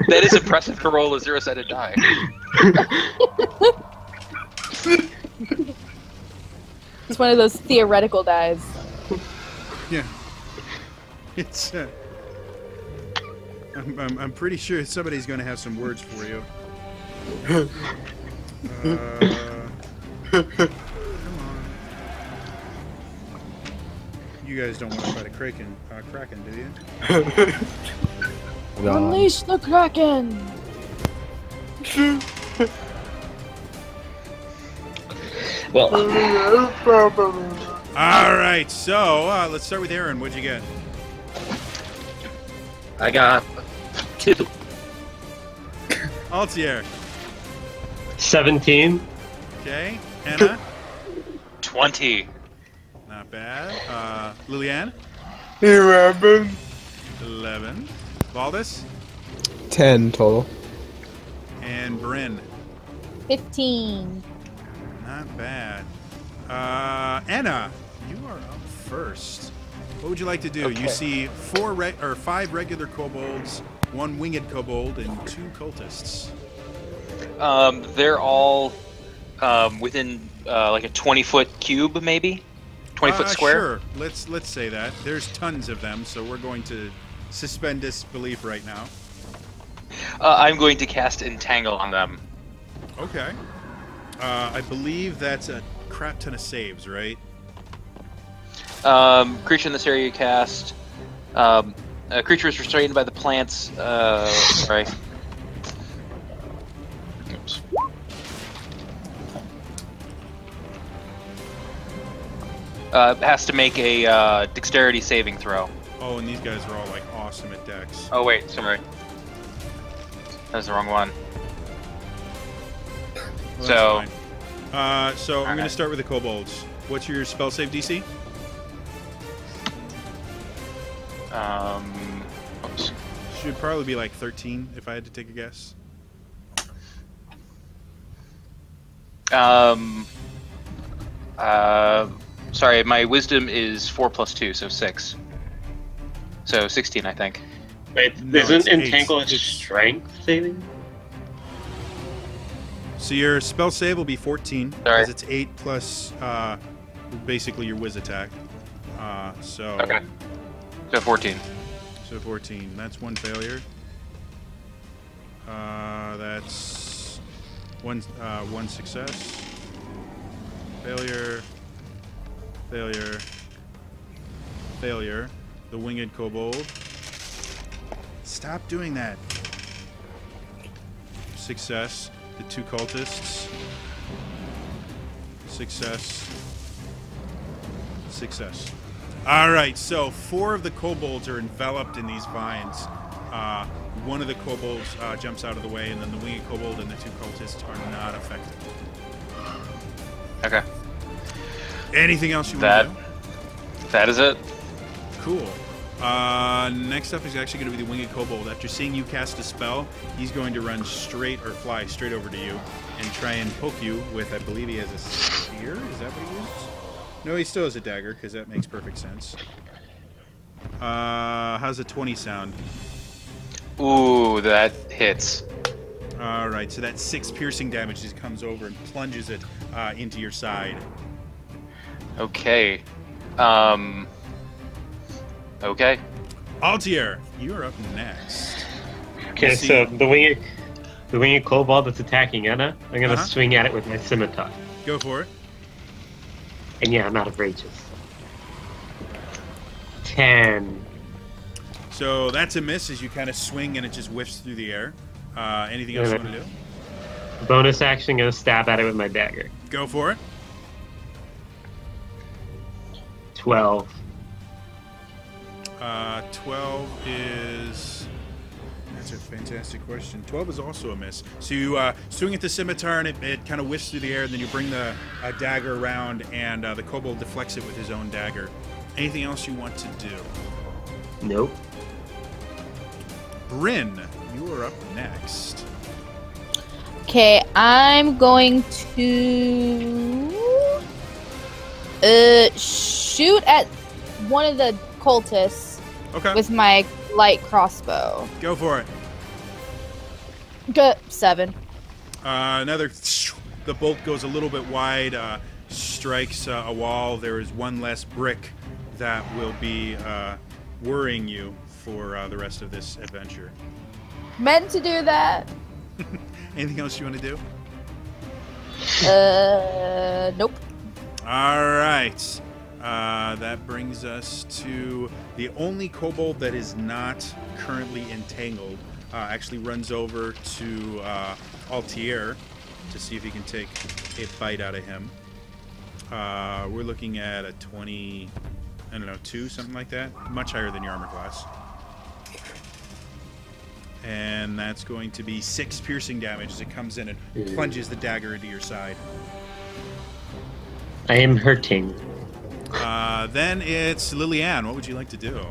That is impressive to roll a 0-sided die. It's one of those theoretical dies. Yeah. It's. I'm pretty sure somebody's going to have some words for you. Come on. You guys don't want to fight a Kraken, do you? Unleash the Kraken! Well, All right, so let's start with Aaron. What'd you get? I got 2. Altier. 17. Okay. Anna. 20. Not bad. Liliane. 11. 11. Valdis. 10 total. And Bryn. 15. Not bad. Anna, you are up first. What would you like to do? Okay. You see 5 regular kobolds, 1 winged kobold, and 2 cultists. They're all within like a 20-foot cube, maybe 20-foot square. Sure. Let's say that. There's tons of them, so we're going to suspend disbelief right now. I'm going to cast Entangle on them. Okay. I believe that's a crap ton of saves, right? Creature in this area cast. A creature is restrained by the plants. Sorry. Oops. Has to make a dexterity saving throw. Oh, and these guys are all like awesome at dex. Oh wait, sorry. That's the wrong one. Well, So- that's fine. So I'm going to Okay. start with the kobolds. What's your spell save DC? Oops. Should probably be like 13 if I had to take a guess. Sorry, my wisdom is 4 plus 2, so 6. So 16, I think. Wait, No, isn't it's 8. Entangle a It's- strength saving? So your spell save will be 14 Sorry. because it's 8 plus basically your whiz attack. So Okay. So 14. So 14. That's 1 failure. That's one success. Failure. Failure. Failure. The winged kobold. Stop doing that. Success. The 2 cultists. Success. Success. All right, so 4 of the kobolds are enveloped in these vines. One of the kobolds jumps out of the way, and then the winged kobold and the 2 cultists are not affected. Okay. Anything else you want to do? That is it. Cool. Next up is actually going to be the winged kobold. After seeing you cast a spell, he's going to run straight or fly straight over to you and try and poke you with, I believe he has a spear. Is that what he uses? No, he still has a dagger because that makes perfect sense. How's a 20 sound? Ooh, that hits. All right, so that 6 piercing damage just comes over and plunges it into your side. Okay. Okay. Altier, you are up next. Okay, Let's see. so the winged kobold that's attacking Anna, I'm gonna Uh-huh. swing at it with my scimitar. Go for it. And yeah, I'm out of rages. 10. So that's a miss as you kind of swing and it just whiffs through the air. Anything else you want to do? Bonus action, gonna stab at it with my dagger. Go for it. 12. 12 is That's a fantastic question. 12 is also a miss. So you swing at the scimitar, and it kind of whiffs through the air, and then you bring the dagger around, and the kobold deflects it with his own dagger. Anything else you want to do? Nope. Bryn, you are up next. Okay, I'm going to shoot at one of the cultists Okay. with my light crossbow. Go for it. Good. 7. Another. The bolt goes a little bit wide, strikes a wall. There is one less brick that will be worrying you for the rest of this adventure. Meant to do that. Anything else you want to do? Nope. All right. That brings us to the only kobold that is not currently entangled. Actually runs over to Altier to see if he can take a bite out of him. We're looking at a 20, I don't know, 2, something like that. Much higher than your armor class. And that's going to be 6 piercing damage as it comes in and plunges the dagger into your side. I am hurting. Then it's Lillian. What would you like to do?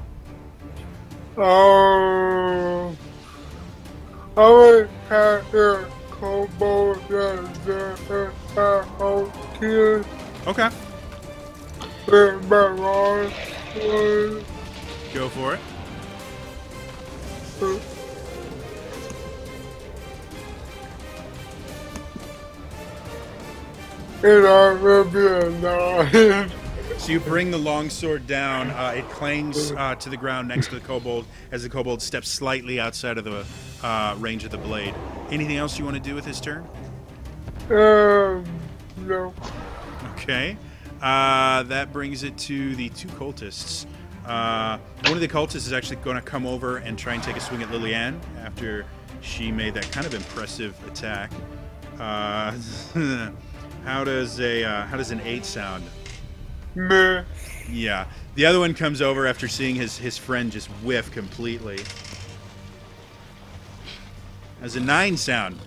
I would have the kobold that out here Okay. with my long sword. Go for it. And I will be a 9. So you bring the longsword down. It clangs to the ground next to the kobold as the kobold steps slightly outside of the range of the blade. Anything else you want to do with his turn? No. Okay. That brings it to the 2 cultists. One of the cultists is actually going to come over and try and take a swing at Lillian after she made that kind of impressive attack. How does an 8 sound? Meh. Yeah. The other one comes over after seeing his friend just whiff completely. How's a 9 sound?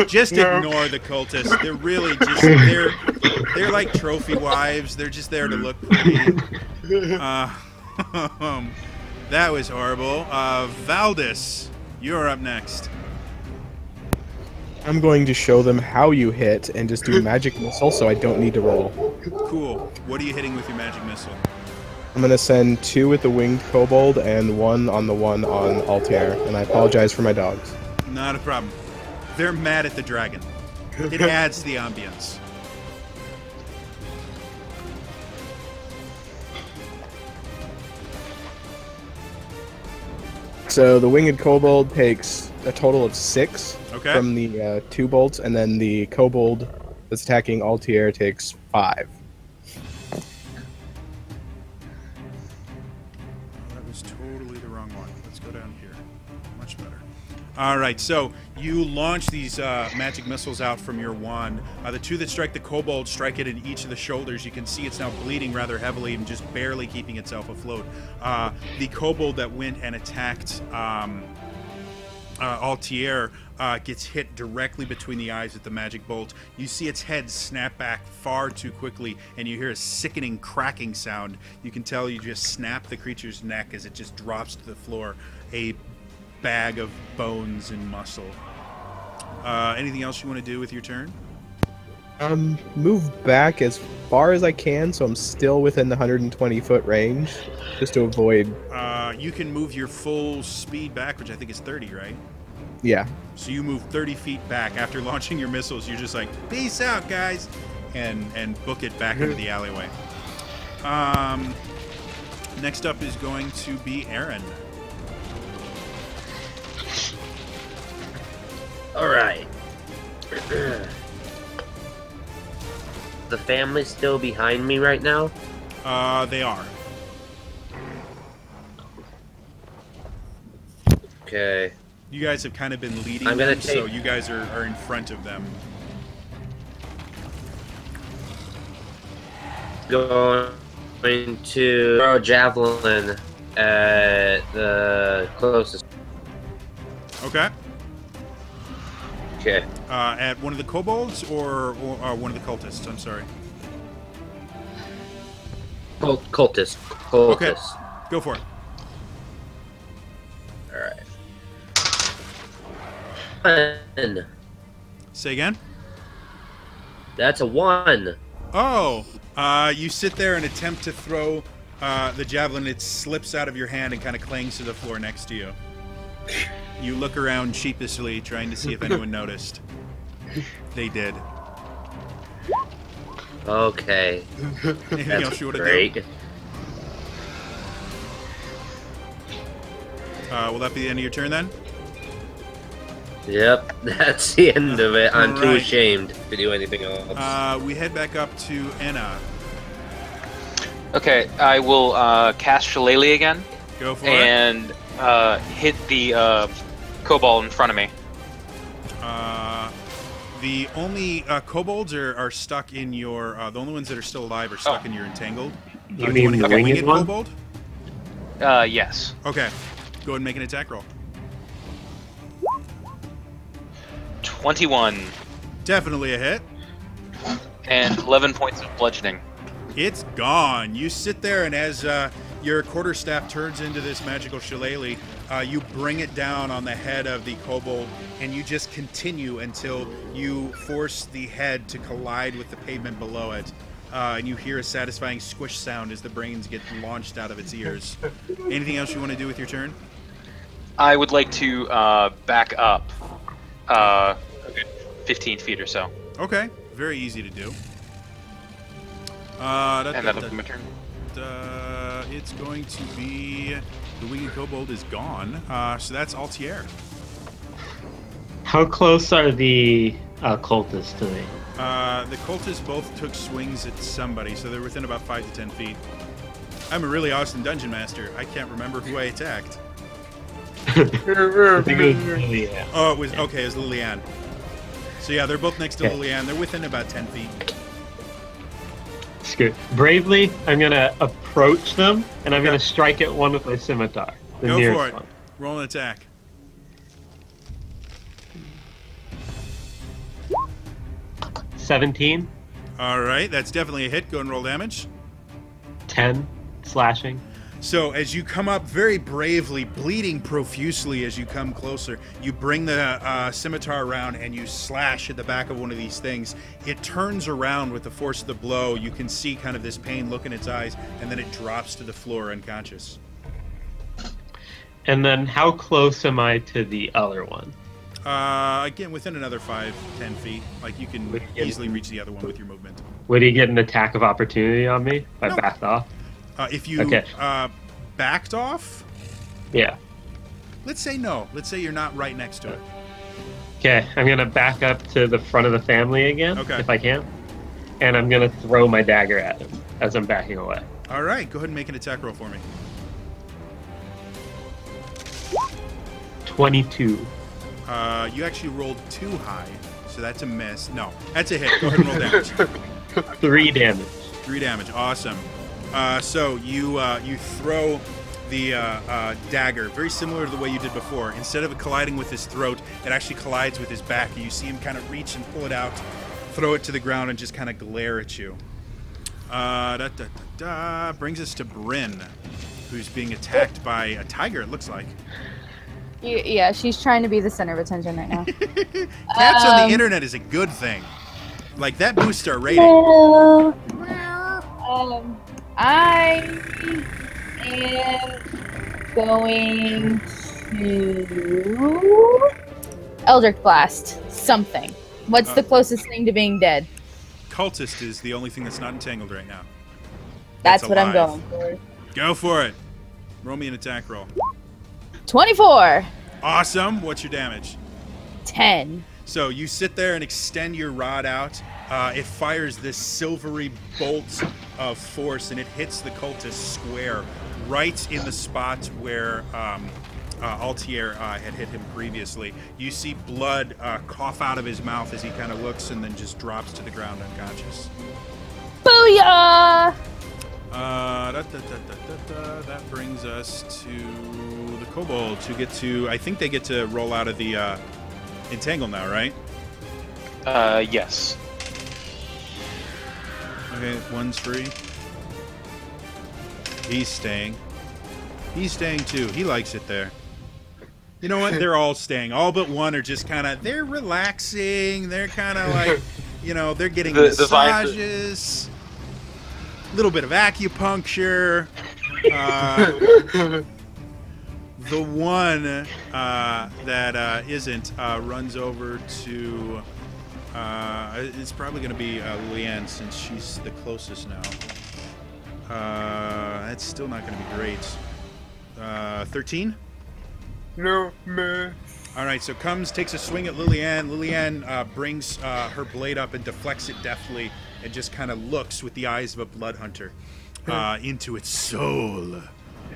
Just No. ignore the cultists. They're really just they're like trophy wives. They're just there to look pretty. That was horrible. Valdis, you're up next. I'm going to show them how you hit and just do magic missile so I don't need to roll. Cool. What are you hitting with your magic missile? I'm going to send 2 with the winged kobold and 1 on the one on Altair, and I apologize for my dogs. Not a problem. They're mad at the dragon. It adds to the ambience. So the winged kobold takes a total of 6 Okay. from the 2 bolts, and then the kobold that's attacking Altier takes 5. That was totally the wrong one. Let's go down here. Much better. All right, so you launch these magic missiles out from your wand. The 2 that strike the kobold strike it in each of the shoulders. You can see it's now bleeding rather heavily and just barely keeping itself afloat. The kobold that went and attacked Altier gets hit directly between the eyes with the magic bolt. You see its head snap back far too quickly, and you hear a sickening cracking sound. You can tell you just snap the creature's neck as it just drops to the floor, a bag of bones and muscle. Anything else you want to do with your turn? Move back as far as I can so I'm still within the 120-foot range, just to avoid... You can move your full speed back, which I think is 30, right? Yeah. So you move 30 feet back. After launching your missiles, you're just like, peace out, guys, and book it back into the alleyway. Next up is going to be Aaron. All right. The family's still behind me right now. They are. Okay. You guys have kind of been leading I'm gonna them, so take- you guys are in front of them. Going to throw a javelin at the closest. Okay. Okay. At one of the kobolds or one of the cultists? I'm sorry. Cultist. Okay. Go for it. Alright. 1. Say again? That's a 1. Oh, you sit there and attempt to throw the javelin. It slips out of your hand and kind of clangs to the floor next to you. You look around sheepishly, trying to see if anyone noticed. They did. Okay. Anything That's else you want to great. do? Will that be the end of your turn then? Yep, that's the end of it. I'm too Right. ashamed to do anything else. We head back up to Enna. Okay, I will cast Shillelagh again Go for it. and hit the kobold in front of me. The only kobolds are stuck in your. The only ones that are still alive are stuck in your entangled. You Do you mean want to the hit the winged winged one? kobold? Yes. Okay. Go ahead and make an attack roll. 21 Definitely a hit. and 11 points of bludgeoning. It's gone. You sit there, and as your quarterstaff turns into this magical shillelagh, you bring it down on the head of the kobold, and you just continue until you force the head to collide with the pavement below it. And you hear a satisfying squish sound as the brains get launched out of its ears. Anything else you want to do with your turn? I would like to back up 15 feet or so. Okay. Very easy to do. And that'll be my turn. It's going to be the winged kobold is gone. So that's Altier. How close are the cultists to me? The cultists both took swings at somebody, so they're within about 5 to 10 feet. I'm a really awesome dungeon master. I can't remember who I attacked. I think it was really, Oh, it was okay. It was Liliane. So yeah, they're both next to Okay. Liliane. They're within about 10 feet. Screw. Bravely, I'm gonna approach them, and I'm Okay. gonna strike at one with my scimitar. The Go nearest for it. one. Roll an attack. 17, All right, that's definitely a hit. Go and roll damage. 10 slashing. So as you come up very bravely, bleeding profusely as you come closer, you bring the scimitar around and you slash at the back of one of these things. It turns around with the force of the blow. You can see kind of this pain look in its eyes, and then it drops to the floor unconscious. And then how close am I to the other one? Again, within another 5-10 feet. Like, you can easily reach the other one with your movement. Would he get an attack of opportunity on me if I No. backed off? If you Okay. backed off, Yeah. let's say no. Let's say you're not right next to it. Okay, I'm gonna back up to the front of the family again, Okay. if I can. And I'm gonna throw my dagger at him as I'm backing away. All right, go ahead and make an attack roll for me. 22. You actually rolled too high, so that's a miss. No, that's a hit. Go ahead and roll damage. 3 damage. 3 damage. Awesome. So you throw the dagger, very similar to the way you did before. Instead of it colliding with his throat, it actually collides with his back. And you see him kind of reach and pull it out, throw it to the ground, and just kind of glare at you. Brings us to Bryn, who's being attacked by a tiger, it looks like. Yeah, she's trying to be the center of attention right now. Cats on the internet is a good thing. Like, that boosts our rating. I am going to Eldritch Blast something. What's the closest thing to being dead? Cultist is the only thing that's not entangled right now. That's what I'm alive. going for. Go for it. Roll me an attack roll. 24. Awesome. What's your damage? 10. So you sit there and extend your rod out. It fires this silvery bolt of force, and it hits the cultist square, right in the spot where Altier had hit him previously. You see blood cough out of his mouth as he kind of looks and then just drops to the ground unconscious. Booyah! That brings us to the kobolds, who get to. I think they get to roll out of the entangle now, right? Yes. Okay, one's free. He's staying. He's staying too. He likes it there. You know what? They're all staying. All but one are just kind of. They're relaxing. They're kind of like, they're getting massages. A little bit of acupuncture. The one that isn't runs over to. It's probably going to be Leanne, since she's the closest now. That's still not going to be great. 13? No, man. All right, so comes, takes a swing at Lilianne. Lilianne brings her blade up and deflects it deftly and just kind of looks with the eyes of a blood hunter into its soul.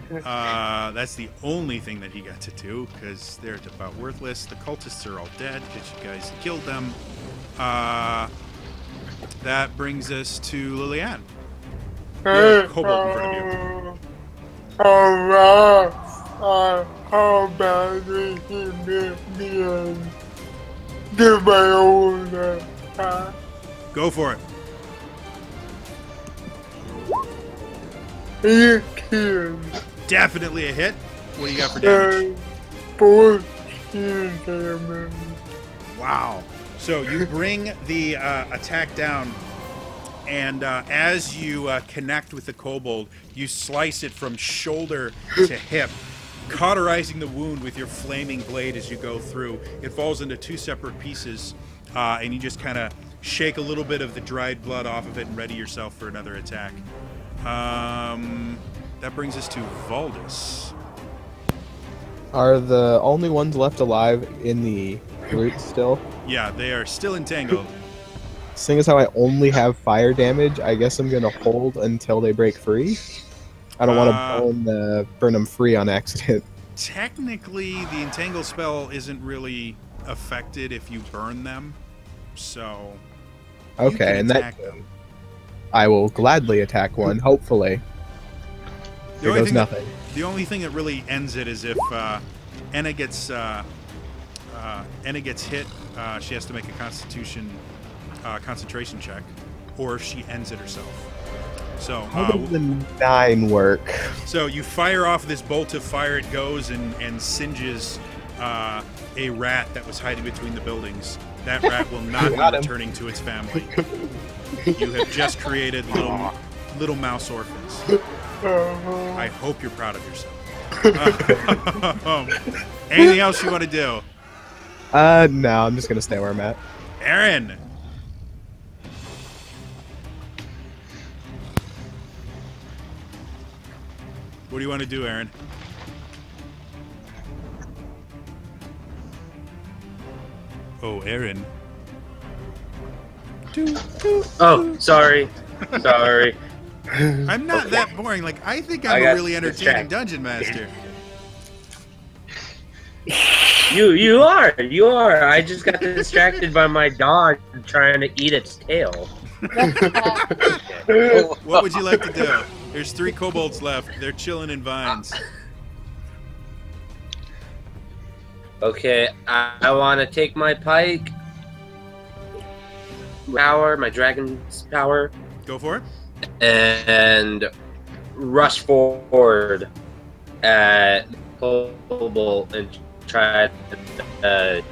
That's the only thing that he got to do, because they're about worthless. The cultists are all dead because you guys killed them. That brings us to Lilianne. You have a kobold in front of you. Alright. How about we give my own Go for it. You can. Definitely a hit. What do you got for damage? 14 damage. Wow. So you bring the attack down, and as you connect with the kobold, you slice it from shoulder to hip, cauterizing the wound with your flaming blade as you go through. It falls into two separate pieces, and you just kind of shake a little bit of the dried blood off of it and ready yourself for another attack. That brings us to Valdis. Are the only ones left alive in the roots still? Yeah, they are still entangled. Seeing as how I only have fire damage, I guess I'm gonna hold until they break free. I don't want to burn them free on accident. Technically, the entangle spell isn't really affected if you burn them, so okay, and that I will gladly attack one. Hopefully, there goes nothing. The only thing that really ends it is if Enna gets hit. She has to make a concentration check, or she ends it herself. So how does the 9 work? So you fire off this bolt of fire. It goes and singes a rat that was hiding between the buildings. That rat will not be returning to its family. You have just created little mouse orphans. I hope you're proud of yourself. Anything else you want to do? No, I'm just gonna stay where I'm at. Aaron. What do you want to do, Aaron? Oh, Aaron. Oh, sorry. Sorry. I'm not that boring. Like, I think I'm a really entertaining dungeon master. You are. I just got distracted by my dog trying to eat its tail. What would you like to do? There's 3 kobolds left. They're chilling in vines. Okay, I want to take my pike power, my dragon's power. Go for it. And rush forward at kobold and try to.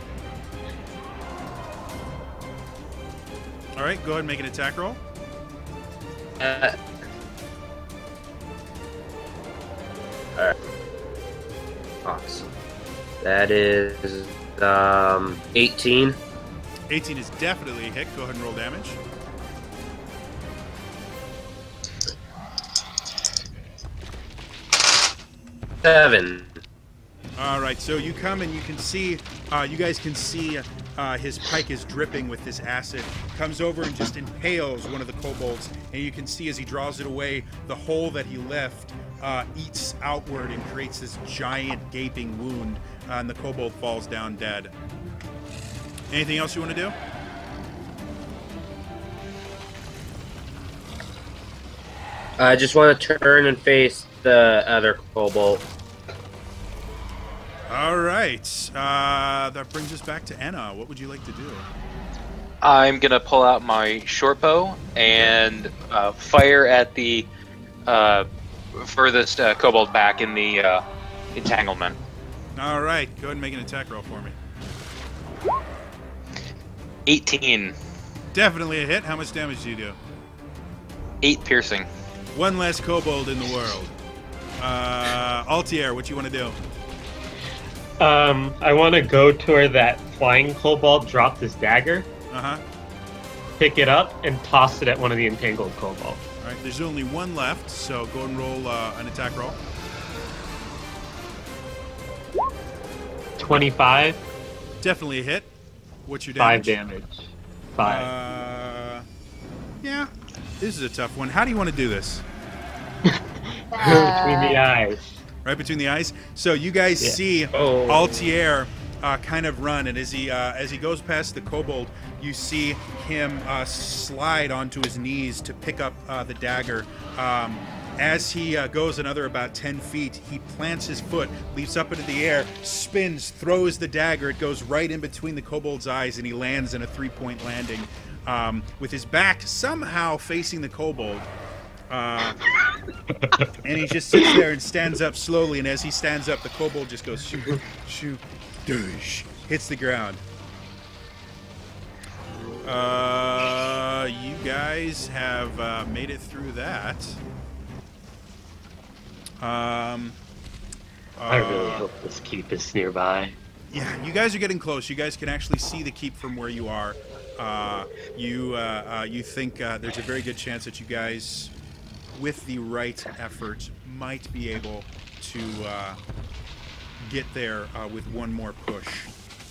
All right, go ahead and make an attack roll. Alright. Awesome. That is 18. 18 is definitely a hit. Go ahead and roll damage. Seven. All right, so you come and you can see, you guys can see his pike is dripping with this acid. Comes over and just impales one of the kobolds, and you can see as he draws it away, the hole that he left eats outward and creates this giant gaping wound, and the kobold falls down dead. Anything else you want to do? I just want to turn and face the other kobold. All right. That brings us back to Anna. What would you like to do? I'm gonna pull out my short bow and fire at the furthest kobold back in the entanglement. All right. Go ahead and make an attack roll for me. 18. Definitely a hit. How much damage do you do? 8 piercing. One less kobold in the world. Altier, what you want to do? I want to go to where that flying kobold dropped his dagger, Uh-huh. pick it up, and toss it at one of the entangled kobolds. All right, there's only one left, so go and roll an attack roll. 25, Definitely a hit. What's your 5 damage? damage. 5. Yeah, this is a tough one. How do you want to do this? Between the eyes. Right between the eyes. So you guys see Altier kind of run, and as he goes past the kobold, you see him slide onto his knees to pick up the dagger. As he goes another about 10 feet, he plants his foot, leaps up into the air, spins, throws the dagger. It goes right in between the kobold's eyes, and he lands in a 3-point landing with his back somehow facing the kobold. And he just sits there and stands up slowly, and as he stands up, the kobold just goes shoo, shoo, doosh, hits the ground. You guys have made it through that. I really hope this keep is nearby. Yeah, you guys are getting close. You guys can actually see the keep from where you are. You think there's a very good chance that you guys, with the right effort, might be able to get there with one more push.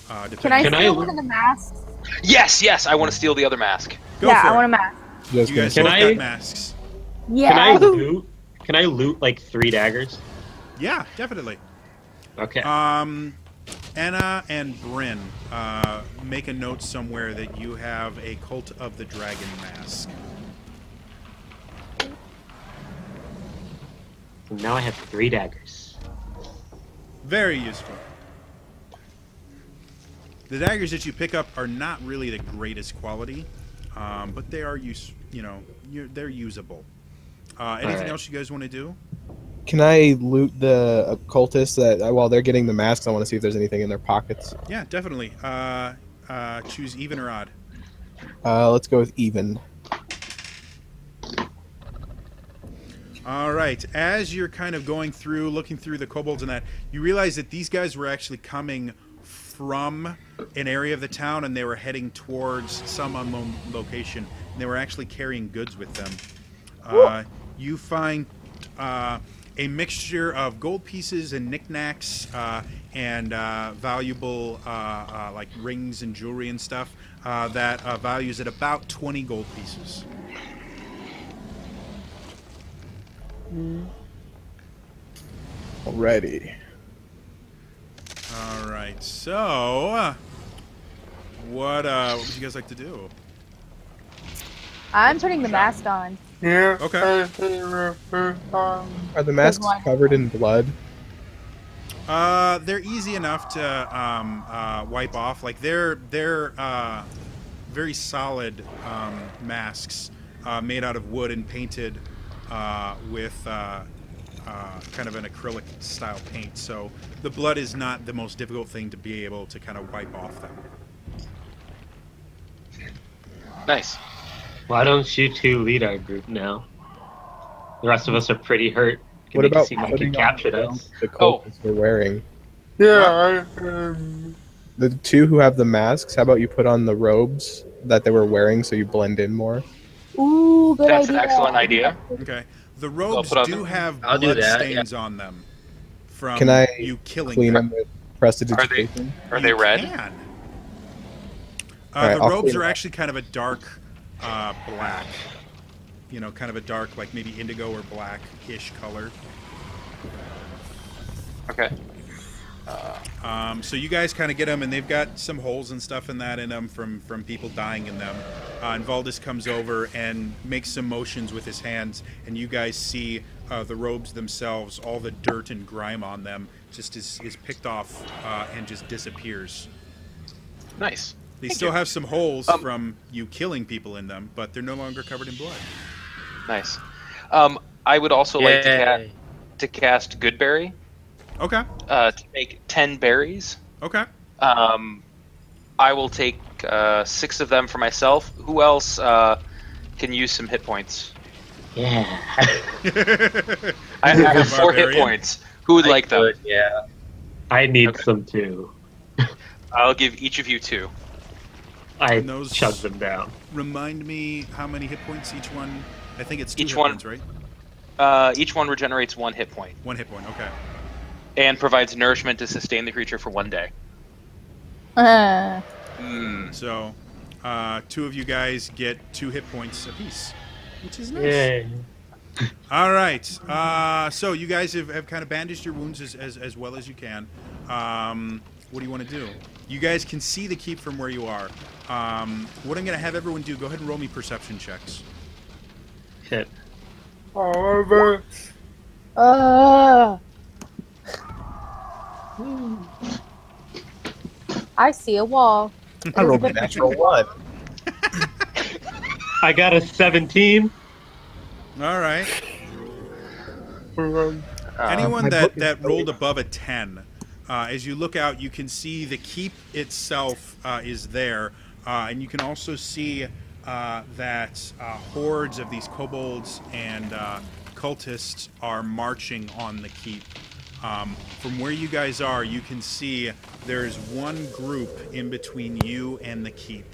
Can I Can I steal one of the masks? Yes, I want to steal the other mask. Go Yeah, for I it. want a mask. Just You guys Can both I- got masks. Yeah. Can I loot like 3 daggers? Yeah, definitely. Okay. Anna and Bryn, make a note somewhere that you have a Cult of the Dragon mask. So now I have 3 daggers. Very useful. The daggers that you pick up are not really the greatest quality, but they are they're usable. Anything Alright. else you guys want to do? Can I loot the occultists that while they're getting the masks? I want to see if there's anything in their pockets. Yeah, definitely. Choose even or odd. Let's go with even. All right. As you're kind of going through, looking through the kobolds and that, you realize that these guys were actually coming from an area of the town, and they were heading towards some unknown location. And they were actually carrying goods with them. You find a mixture of gold pieces and knickknacks and valuable like rings and jewelry and stuff that values at about 20 gold pieces. Alrighty. All right. So, what would you guys like to do? I'm putting the mask on. Yeah. Okay. Are the masks why not? covered in blood? They're easy enough to wipe off. Like they're very solid masks made out of wood and painted with kind of an acrylic style paint. So the blood is not the most difficult thing to be able to kind of wipe off them. Nice. Why don't you 2 lead our group now? The rest of us are pretty hurt. Can What make it about seem like putting you on captured the us? the cultists we're wearing? Yeah. The 2 who have the masks, how about you put on the robes that they were wearing so you blend in more? Ooh, good That's idea. an excellent idea. Okay. The robes put on do them. have I'll do blood that, stains on them from Can I you killing Clean them. them with prestidigitation? Are they red? Can. Alright, The I'll robes clean are them. actually kind of a dark black. You know, kind of a dark, like maybe indigo or black-ish color. Okay. So you guys kind of get them, and they've got some holes and stuff in them from people dying in them. And Valdis comes over and makes some motions with his hands, and you guys see the robes themselves, all the dirt and grime on them, just is picked off and just disappears. Nice. They Thank still you. have some holes from you killing people in them, but they're no longer covered in blood. Nice. I would also like Yay. to cast Goodberry Okay. to make 10 berries. Okay. I will take 6 of them for myself. Who else can use some hit points? Yeah. I have 4 hit Barbarian. points. Who would like them? Good, yeah. I need Okay. some too. I'll give each of you 2. I And those- chug them down. Remind me how many hit points each one. I think it's 2 Each hit one- points, right? Each one regenerates 1 hit point 1 hit point. Okay. and provides nourishment to sustain the creature for 1 day. So, 2 of you guys get 2 hit points apiece, which is nice. Yay. All right. So you guys have kind of bandaged your wounds as well as you can. What do you want to do? You guys can see the keep from where you are. What I'm going to have everyone do, go ahead and roll me perception checks. Shit. However, I see a wall. I rolled a natural 1. I got a 17. All right. um, Anyone my book is that so rolled big. above a 10, as you look out, you can see the keep itself is there. And you can also see that hordes of these kobolds and cultists are marching on the keep. From where you guys are, you can see there's one group in between you and the keep.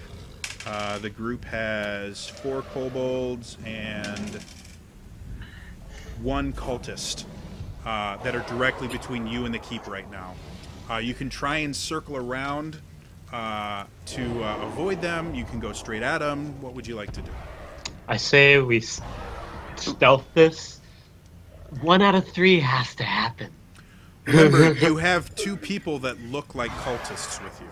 The group has 4 kobolds and 1 cultist that are directly between you and the keep right now. You can try and circle around to avoid them. You can go straight at them. What would you like to do? I say we stealth this. 1 out of 3 has to happen. Remember, you have 2 people that look like cultists with you.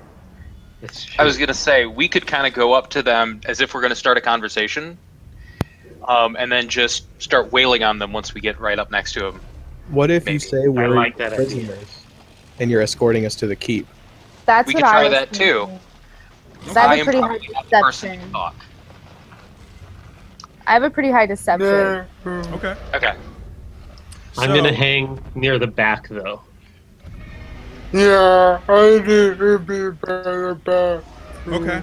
It's I was true. going to say, we could kind of go up to them as if we're going to start a conversation, and then just start wailing on them once we get right up next to them. What if Maybe. you say we're like that idea. prisoners and you're escorting us to the keep? That's We what could I try was that too. thinking. 'Cause I I have a am pretty high probably not the person to deception. talk. I have a pretty high deception. yeah, Okay. Okay. I'm So- gonna hang near the back though. yeah, I need to be better back. Okay.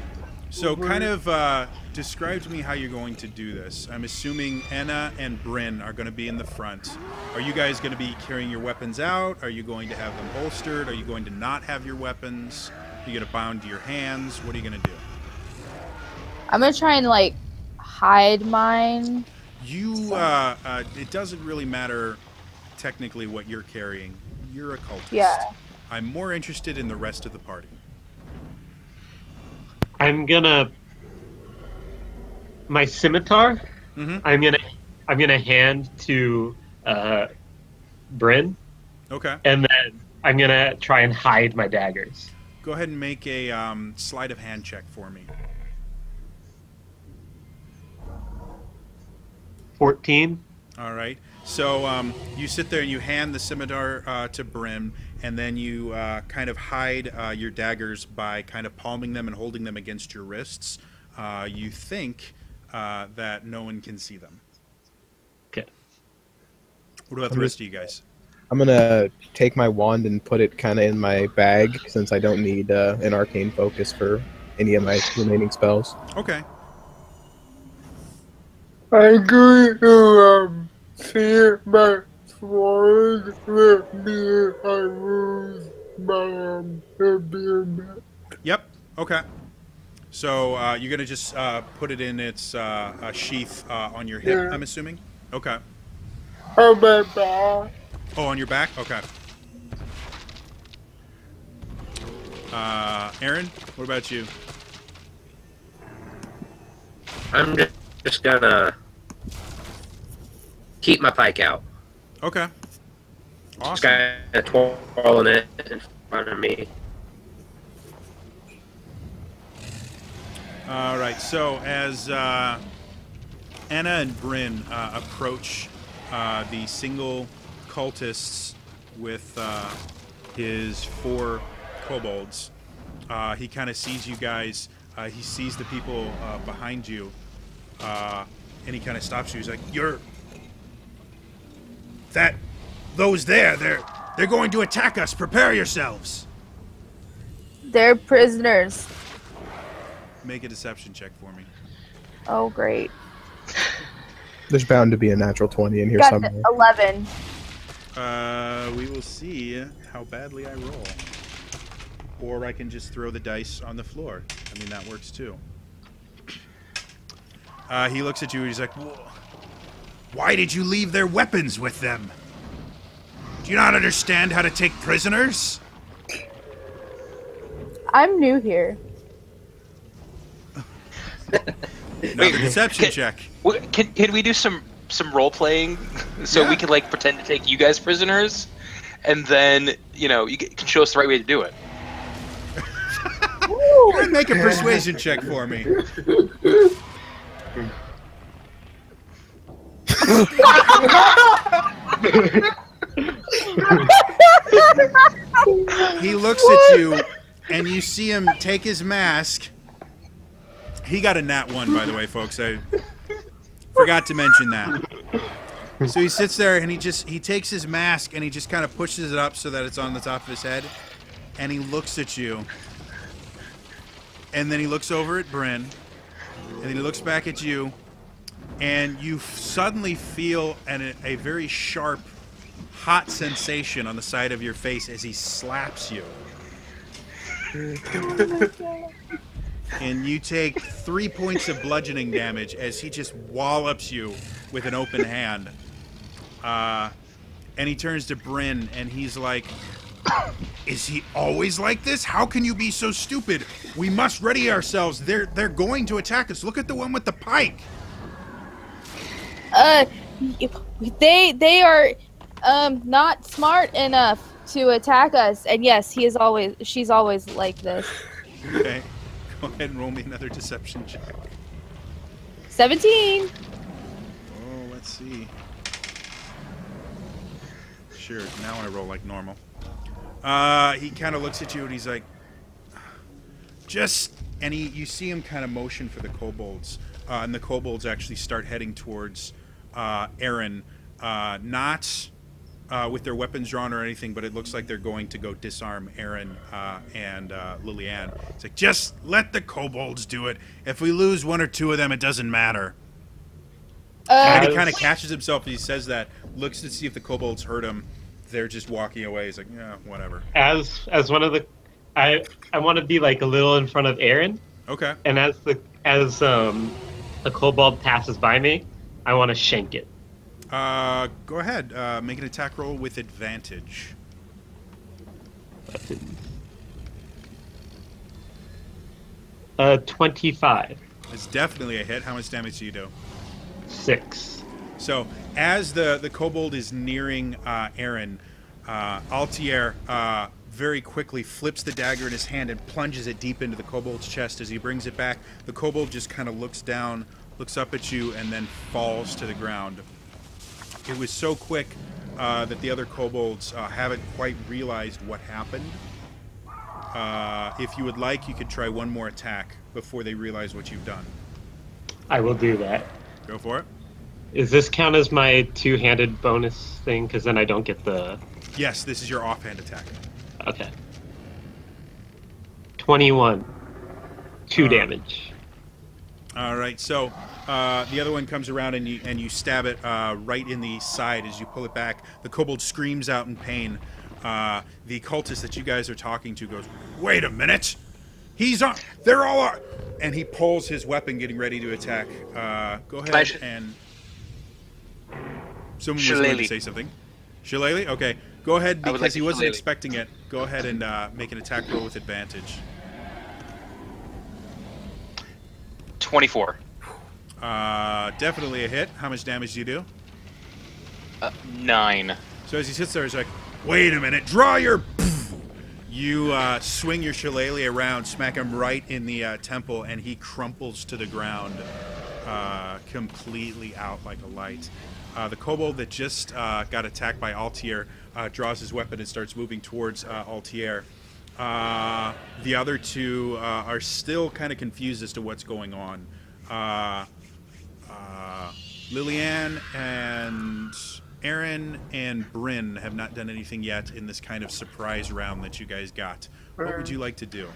So kind of describe to me how you're going to do this. I'm assuming Anna and Bryn are going to be in the front. Are you guys going to be carrying your weapons out? Are you going to have them holstered? Are you going to not have your weapons? Are you going to bound to your hands? What are you going to do? I'm gonna try and like hide mine. You, it doesn't really matter technically what you're carrying. You're a cultist. Yeah. I'm more interested in the rest of the party. I'm gonna my scimitar. Mhm. I'm gonna hand to Bryn, Okay. and then I'm gonna try and hide my daggers. Go ahead and make a sleight of hand check for me. 14. All right. So you sit there and you hand the scimitar to Brim, and then you kind of hide your daggers by kind of palming them and holding them against your wrists. You think that no one can see them. Okay. What about the rest of you guys? I'm gonna take my wand and put it kind of in my bag since I don't need an arcane focus for any of my remaining spells. Okay. I'm going to see my sword with me. I lose my beard. Yep. Okay. So you're gonna just put it in its sheath on your hip, Yeah. I'm assuming. Okay. On my back. Oh, on your back. Okay. Aaron, what about you? I'm just gonna keep my pike out. Okay. Just Awesome. kind of twirling it in front of me. All right. So as Anna and Bryn approach the single cultists with his 4 kobolds, he kind of sees you guys. He sees the people behind you, and he kind of stops you. He's like, those there, they're going to attack us. Prepare yourselves." They're prisoners. Make a deception check for me. Oh, great. There's bound to be a natural 20 in here Got somewhere. 11. We will see how badly I roll. Or I can just throw the dice on the floor. I mean, that works too. He looks at you and he's like, "Why did you leave their weapons with them? Do you not understand how to take prisoners?" I'm new here. Another deception check. Can we do some role playing so Yeah. we can like pretend to take you guys prisoners, and then you can show us the right way to do it. Go ahead and make a persuasion check for me. He looks at you, and you see him take his mask. He got a nat 1, by the way, folks. I forgot to mention that. So he sits there, and he takes his mask, and he just kind of pushes it up so that it's on the top of his head, and he looks at you. And then he looks over at Bryn, and then he looks back at you, and you suddenly feel a very sharp, hot sensation on the side of your face as he slaps you. And you take 3 points of bludgeoning damage as he just wallops you with an open hand. And he turns to Bryn, and he's like, "Is he always like this? How can you be so stupid? We must ready ourselves. They're going to attack us. Look at the one with the pike." They are not smart enough to attack us. And yes, she's always like this. Okay. Go ahead and roll me another deception check. 17. Oh, let's see. Sure, now I roll like normal. He kind of looks at you and he's like, you see him kind of motion for the kobolds, and the kobolds actually start heading towards Aaron, not with their weapons drawn or anything, but it looks like they're going to go disarm Aaron and Lillian. It's like, just let the kobolds do it. If we lose 1 or 2 of them, it doesn't matter. And he kind of catches himself as he says that, looks to see if the kobolds hurt him. They're just walking away. He's like, yeah, whatever. As one of the, I want to be like a little in front of Aaron, Okay. and as a kobold passes by me, I want to shank it. Go ahead. Make an attack roll with advantage. 25. It's definitely a hit. How much damage do you do? 6. So, as the kobold is nearing Aaron, Altier very quickly flips the dagger in his hand and plunges it deep into the kobold's chest. As he brings it back, the kobold just kind of looks down, looks up at you, and then falls to the ground. It was so quick that the other kobolds haven't quite realized what happened. If you would like, you could try one more attack before they realize what you've done. I will do that. Go for it. Does this count as my two-handed bonus thing? Because then I don't get the... Yes, this is your offhand attack. Okay. 21. 2 damage. All right, so the other one comes around and you stab it right in the side as you pull it back. The kobold screams out in pain. The cultist that you guys are talking to goes, "Wait a minute! He's on! They're all on!" And he pulls his weapon, getting ready to attack. Go ahead and... Someone was going to say something. Shillelagh? Okay. Go ahead, because he wasn't expecting it. Go ahead and make an attack roll with advantage. 24. Definitely a hit. How much damage do you do? 9. So as he sits there, he's like, "Wait a minute, draw your..." You swing your shillelagh around, smack him right in the temple, and he crumples to the ground, completely out like a light. The kobold that just got attacked by Altier draws his weapon and starts moving towards Altier. The other two are still kind of confused as to what's going on. Lillian and Aaron and Bryn have not done anything yet in this kind of surprise round that you guys got. What would you like to do?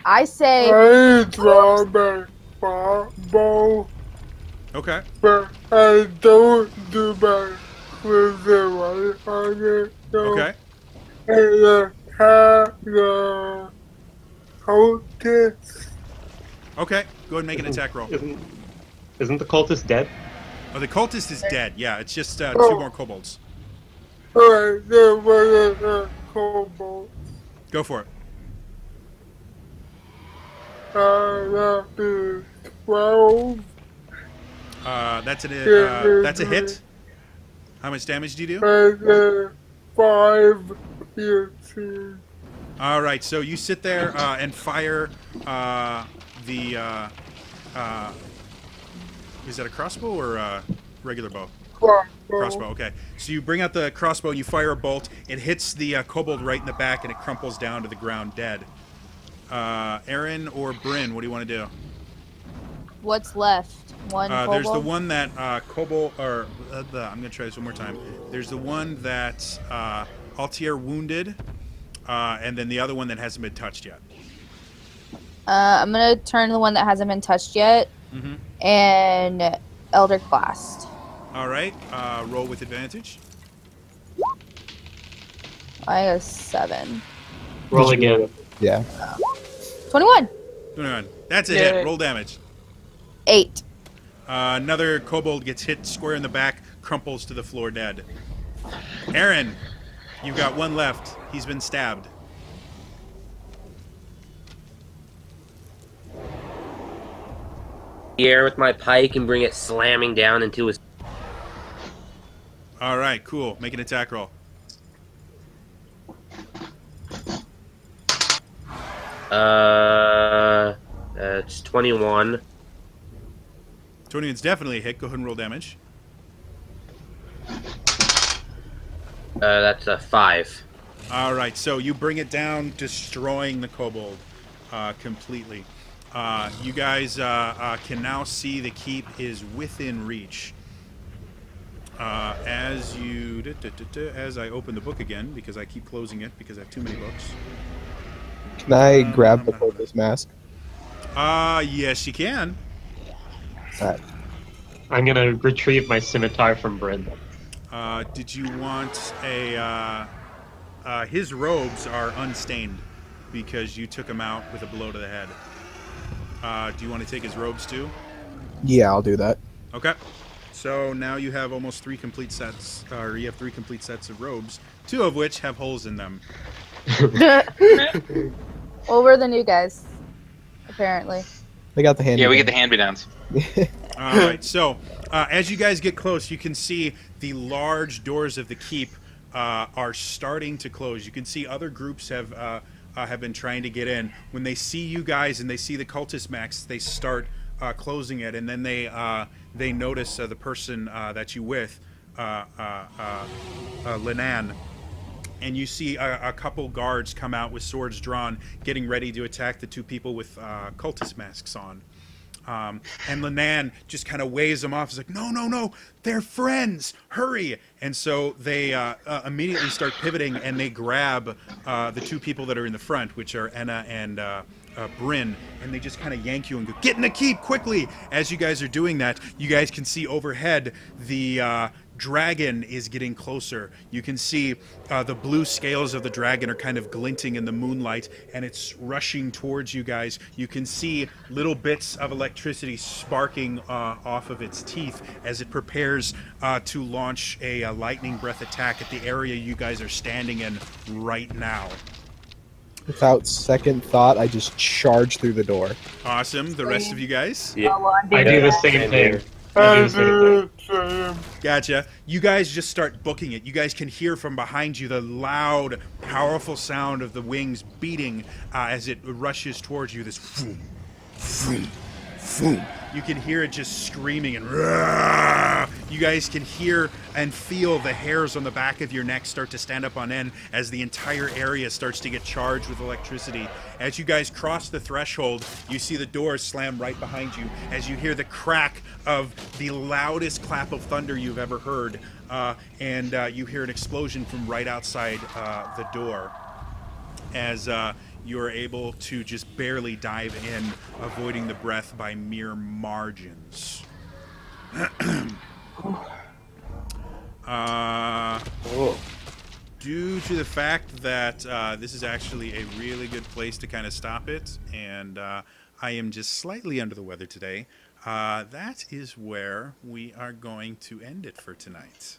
I say, I draw my bow, Okay. but I don't do my with the right on it. So Okay. I attack the cultist. Okay. Go ahead and make an attack roll. Isn't the cultist dead? Oh, the cultist is dead. Yeah, it's just two more kobolds. Alright, there was a kobold. Go for it. That is 12. That's a hit. How much damage do you do? And 5 piercing. All right, so you sit there and fire is that a crossbow or a regular bow? Crossbow, okay. So you bring out the crossbow and you fire a bolt. It hits the kobold right in the back and it crumples down to the ground dead. Aaron or Bryn, what do you want to do? what's left? One kobold? There's the one that kobold, or I'm going to try this one more time. There's the one that Altier wounded, and then the other one that hasn't been touched yet. I'm going to turn the one that hasn't been touched yet. Mm-hmm. And Elder Blast. All right, roll with advantage. I got 7. Roll again. Yeah. 21. 21. That's a hit. Roll damage. 8. Another kobold gets hit square in the back, crumples to the floor dead. Aaron, you've got one left. He's been stabbed. The air with my pike and bring it slamming down into his. All right, cool. Make an attack roll. It's 21. 21's definitely a hit. Go ahead and roll damage. That's a 5. All right, so you bring it down, destroying the kobold completely. You guys can now see the keep is within reach. As I open the book again, because I keep closing it because I have too many books. Can I grab the cultist mask? Yes, you can. Alright. I'm gonna retrieve my scimitar from Bryn. Did you want a? His robes are unstained because you took him out with a blow to the head. Do you want to take his robes too? Yeah, I'll do that. Okay. So now you have almost 3 complete sets, or you have 3 complete sets of robes, 2 of which have holes in them. Well, we're the new guys, apparently. I got the hand. Yeah, we get the hand-me-downs. All right. So as you guys get close, you can see the large doors of the keep are starting to close. You can see other groups have been trying to get in. When they see you guys and they see the cultist max, they start closing it, and then they notice the person that you with, Linan. And you see a couple guards come out with swords drawn, getting ready to attack the 2 people with cultist masks on. And Linan just kind of waves them off. He's like, no, they're friends. Hurry. And so they immediately start pivoting, and they grab the 2 people that are in the front, which are Enna and Bryn, and they just kind of yank you and go, get in the keep quickly. As you guys are doing that, you guys can see overhead the dragon is getting closer. You can see the blue scales of the dragon are kind of glinting in the moonlight, and it's rushing towards you guys. You can see little bits of electricity sparking off of its teeth as it prepares to launch a lightning breath attack at the area you guys are standing in right now. Without second thought, I just charge through the door. Awesome. The rest of you guys? Yeah. I do the same thing. I do say Gotcha. You guys just start booking it. You guys can hear from behind you the loud, powerful sound of the wings beating as it rushes towards you. This vroom, vroom, vroom. You can hear it just screaming and roar. You guys can hear and feel the hairs on the back of your neck start to stand up on end as the entire area starts to get charged with electricity. As you guys cross the threshold, you see the doors slam right behind you as you hear the crack of the loudest clap of thunder you've ever heard, and you hear an explosion from right outside the door as you're able to just barely dive in, avoiding the breath by mere margins. Due to the fact that this is actually a really good place to kind of stop it, and I am just slightly under the weather today, that is where we are going to end it for tonight.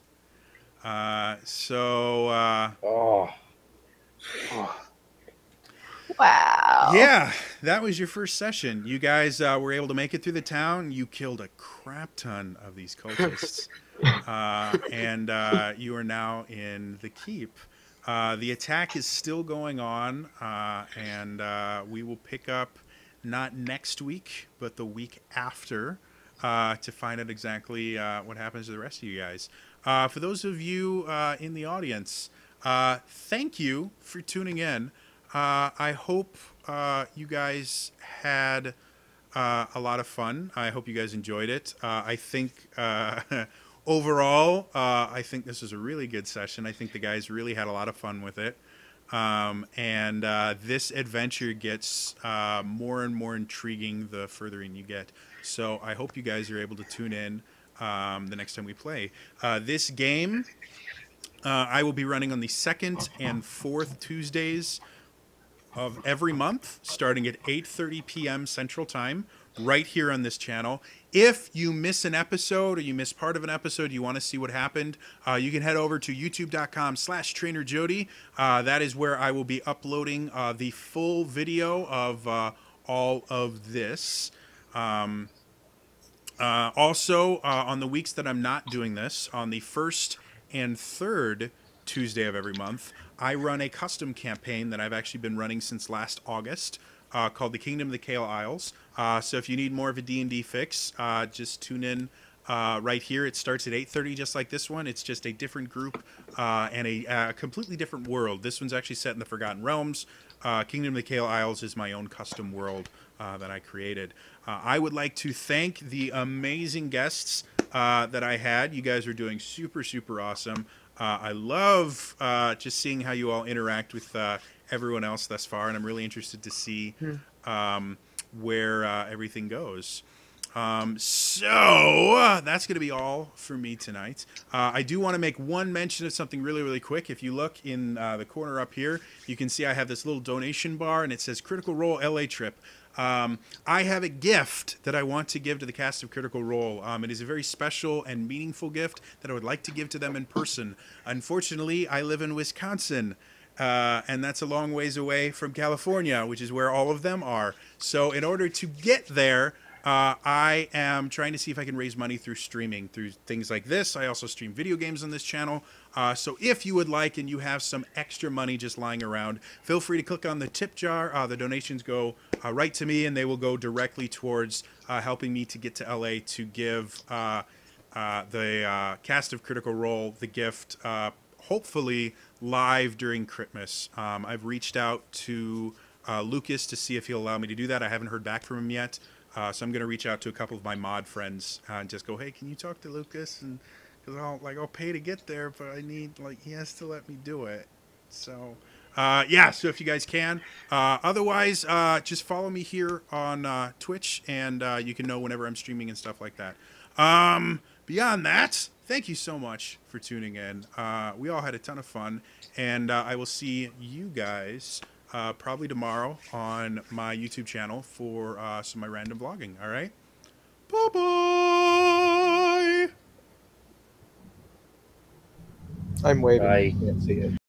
Wow. Yeah, that was your first session. You guys were able to make it through the town. You killed a crap ton of these cultists. And you are now in the keep. The attack is still going on, and we will pick up not next week, but the week after to find out exactly what happens to the rest of you guys. For those of you in the audience, thank you for tuning in. I hope you guys had a lot of fun. I hope you guys enjoyed it. I think overall, I think this was a really good session. I think the guys really had a lot of fun with it. And this adventure gets more and more intriguing the further in you get. So I hope you guys are able to tune in the next time we play. This game, I will be running on the 2nd and 4th Tuesdays of every month, starting at 8:30 p.m. Central Time, right here on this channel. If you miss an episode or you miss part of an episode, you want to see what happened, you can head over to youtube.com/TrainerJody. That is where I will be uploading the full video of all of this. Also, on the weeks that I'm not doing this, on the 1st and 3rd Tuesday of every month, I run a custom campaign that I've actually been running since last August, called the Kingdom of the Kale Isles. So if you need more of a D&D fix, just tune in right here. It starts at 8:30, just like this one. It's just a different group and a completely different world. This one's actually set in the Forgotten Realms. Kingdom of the Kale Isles is my own custom world that I created. I would like to thank the amazing guests that I had. You guys are doing super, super awesome. I love just seeing how you all interact with everyone else thus far, and I'm really interested to see where everything goes. So that's going to be all for me tonight. I do want to make one mention of something really, really quick. If you look in the corner up here, you can see I have this little donation bar, and it says Critical Role LA Trip. I have a gift that I want to give to the cast of Critical Role. It is a very special and meaningful gift that I would like to give to them in person. Unfortunately, I live in Wisconsin, and that's a long ways away from California, which is where all of them are. So in order to get there, I am trying to see if I can raise money through streaming, through things like this. I also stream video games on this channel. So if you would like and you have some extra money just lying around, feel free to click on the tip jar. The donations go right to me, and they will go directly towards helping me to get to LA to give the cast of Critical Role the gift, hopefully live during Christmas. I've reached out to Lucas to see if he'll allow me to do that. I haven't heard back from him yet. So I'm going to reach out to a couple of my mod friends and just go, hey, can you talk to Lucas? And because I'll pay to get there, but I need, he has to let me do it. So, yeah, so if you guys can. Otherwise, just follow me here on Twitch, and you can know whenever I'm streaming and stuff like that. Beyond that, thank you so much for tuning in. We all had a ton of fun, and I will see you guys probably tomorrow on my YouTube channel for some of my random vlogging. All right? Bye-bye! I'm waving. Bye. You can't see it.